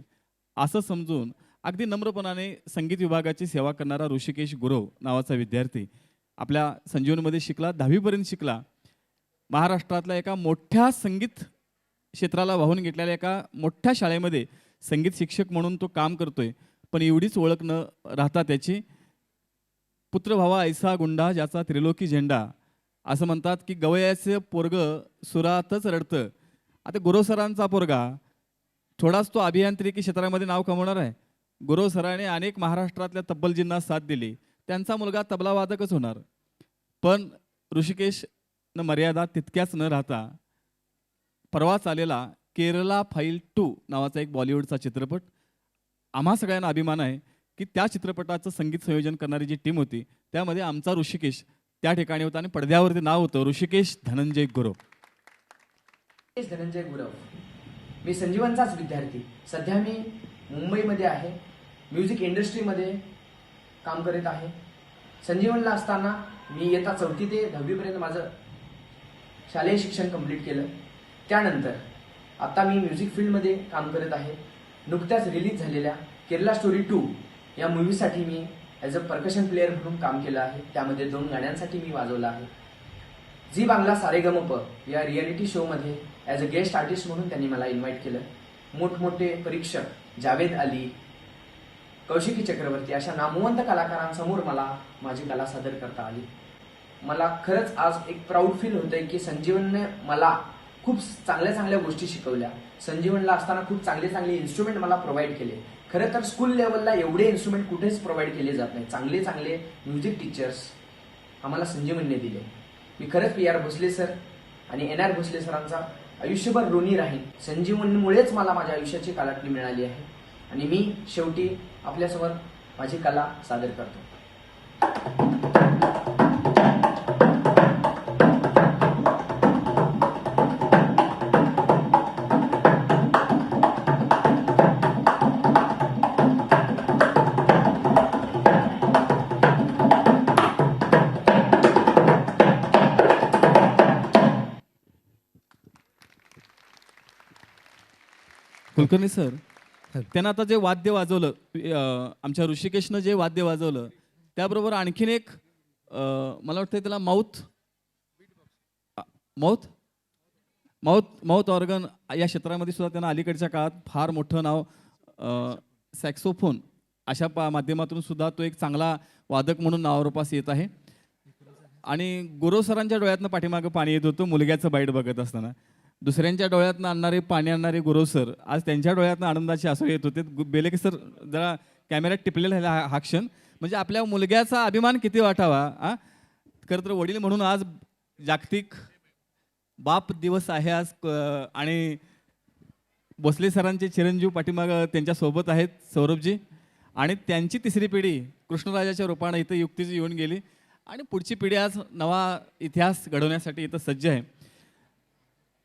असं समजून अगदी नम्रपणाने संगीत विभागाची सेवा करणारा ऋषिकेश गुरव नावाचा विद्यार्थी आपल्या संजीवनमध्ये शिकला, 10वीपर्यंत शिकला. महाराष्ट्रातल्या एका मोठ्या संगीत क्षेत्राला वाहून घेतलेल्या एका मोठ्या शाळेमध्ये संगीत शिक्षक म्हणून तो काम करतोय. पण एवढीच ओळख न राहता त्याची पुत्र भावा ऐसा गुंडा ज्याचा त्रिलोकी झेंडा, असं म्हणतात की गवयाचं पोरग सुरातच रडतं. आता गुरव सरांचा पोरगा थोडाच तो अभियांत्रिकी क्षेत्रामध्ये नाव कमवणार आहे. गुरव सरांनी अनेक महाराष्ट्रातल्या तब्बलजींना साथ दिली, त्यांचा मुलगा तबलावादकच होणार. पण ऋषिकेशनं मर्यादा तितक्याच न राहता परवाच आलेला केरला फाईल 2 नावाचा एक बॉलिवूडचा चित्रपट, आम्हा सगळ्यांना अभिमान आहे की त्या चित्रपटाचं संगीत संयोजन करणारी जी टीम होती त्यामध्ये आमचा ऋषिकेश त्या ठिकाणी होता आणि पडद्यावरती नाव होतं ऋषिकेश धनंजय गुरव. धनंजय गुरव. मी संजीवनचाच विद्यार्थी. सध्या मी मुंबईमध्ये आहे, म्युझिक इंडस्ट्रीमध्ये काम करीत आहे. संजीवनला असताना मी इयत्ता 4थी ते 10वीपर्यंत माझं शालेय शिक्षण कंप्लीट केलं. त्यानंतर आता मी म्युझिक फील्डमध्ये काम करत आहे. नुकत्याच रिलीज झालेल्या केरला स्टोरी 2 या मूव्हीसाठी मी ॲज अ परकशन प्लेअर म्हणून काम केलं आहे. त्यामध्ये 2 गाण्यांसाठी मी वाजवलं आहे. झी बांगला सारेगमप या रियालिटी शोमध्ये ॲज अ गेस्ट आर्टिस्ट म्हणून त्यांनी मला इन्व्हाइट केलं. मोठमोठे परीक्षक जावेद अली, कौशिकी चक्रवर्ती अशा नामवंत कलाकारांसमोर मला माझी कला सादर करता आली. मला खरंच आज एक प्राऊड फील होतंय की संजीवनने मला खूप चांगल्या चांगल्या गोष्टी शिकवल्या. संजीवनला असताना खूप चांगले चांगले इन्स्ट्रुमेंट मला प्रोव्हाइड केले. खरं तर स्कूल लेवलला एवढे इन्स्ट्रुमेंट कुठेच प्रोव्हाइड केले जात नाही. चांगले चांगले म्युझिक टीचर्स आम्हाला संजीवनने दिले. मी खरंच PR भोसले सर आणि NR भोसले सरांचा आयुष्यभर ऋणी राहीन. संजीवनीमुळेच मला माझ्या आयुष्याची कलाटणी मिळाली आहे आणि मी शेवटी आपल्यासमोर माझी कला सादर करतो. कुलकर्णी सर, त्यानं आता जे वाद्य वाजवलं, आमच्या ऋषिकेशनं जे वाद्य वाजवलं त्याबरोबर आणखीन एक मला वाटतं त्याला माउथ ऑर्गन या क्षेत्रामध्ये सुद्धा त्यांना अलीकडच्या काळात फार मोठं नाव, सॅक्सोफोन अशा माध्यमातून सुद्धा तो एक चांगला वादक म्हणून नावारूपास येत आहे. आणि गुरव सरांच्या डोळ्यातनं पाठीमागं पाणी येत होतं मुलग्याचं बाईट बघत असताना. दुसऱ्यांच्या डोळ्यातनं आणणारे पाणी आणणारे गुरव सर आज त्यांच्या डोळ्यातनं आनंदाचे आसू येत होते. बेलेके सर जरा कॅमेऱ्यात टिपलेला आहे हा क्षण, म्हणजे आपल्या मुलग्याचा अभिमान किती वाटावा. खरं तर वडील म्हणून आज जागतिक बाप दिवस आहे आज. आणि भोसले सरांचे चिरंजीव पाठीमागं त्यांच्यासोबत आहेत सौरभजी, आणि त्यांची तिसरी पिढी कृष्णराजाच्या रूपाने इथं युक्तीची येऊन गेली आणि पुढची पिढी आज नवा इतिहास घडवण्यासाठी इथं सज्ज आहे.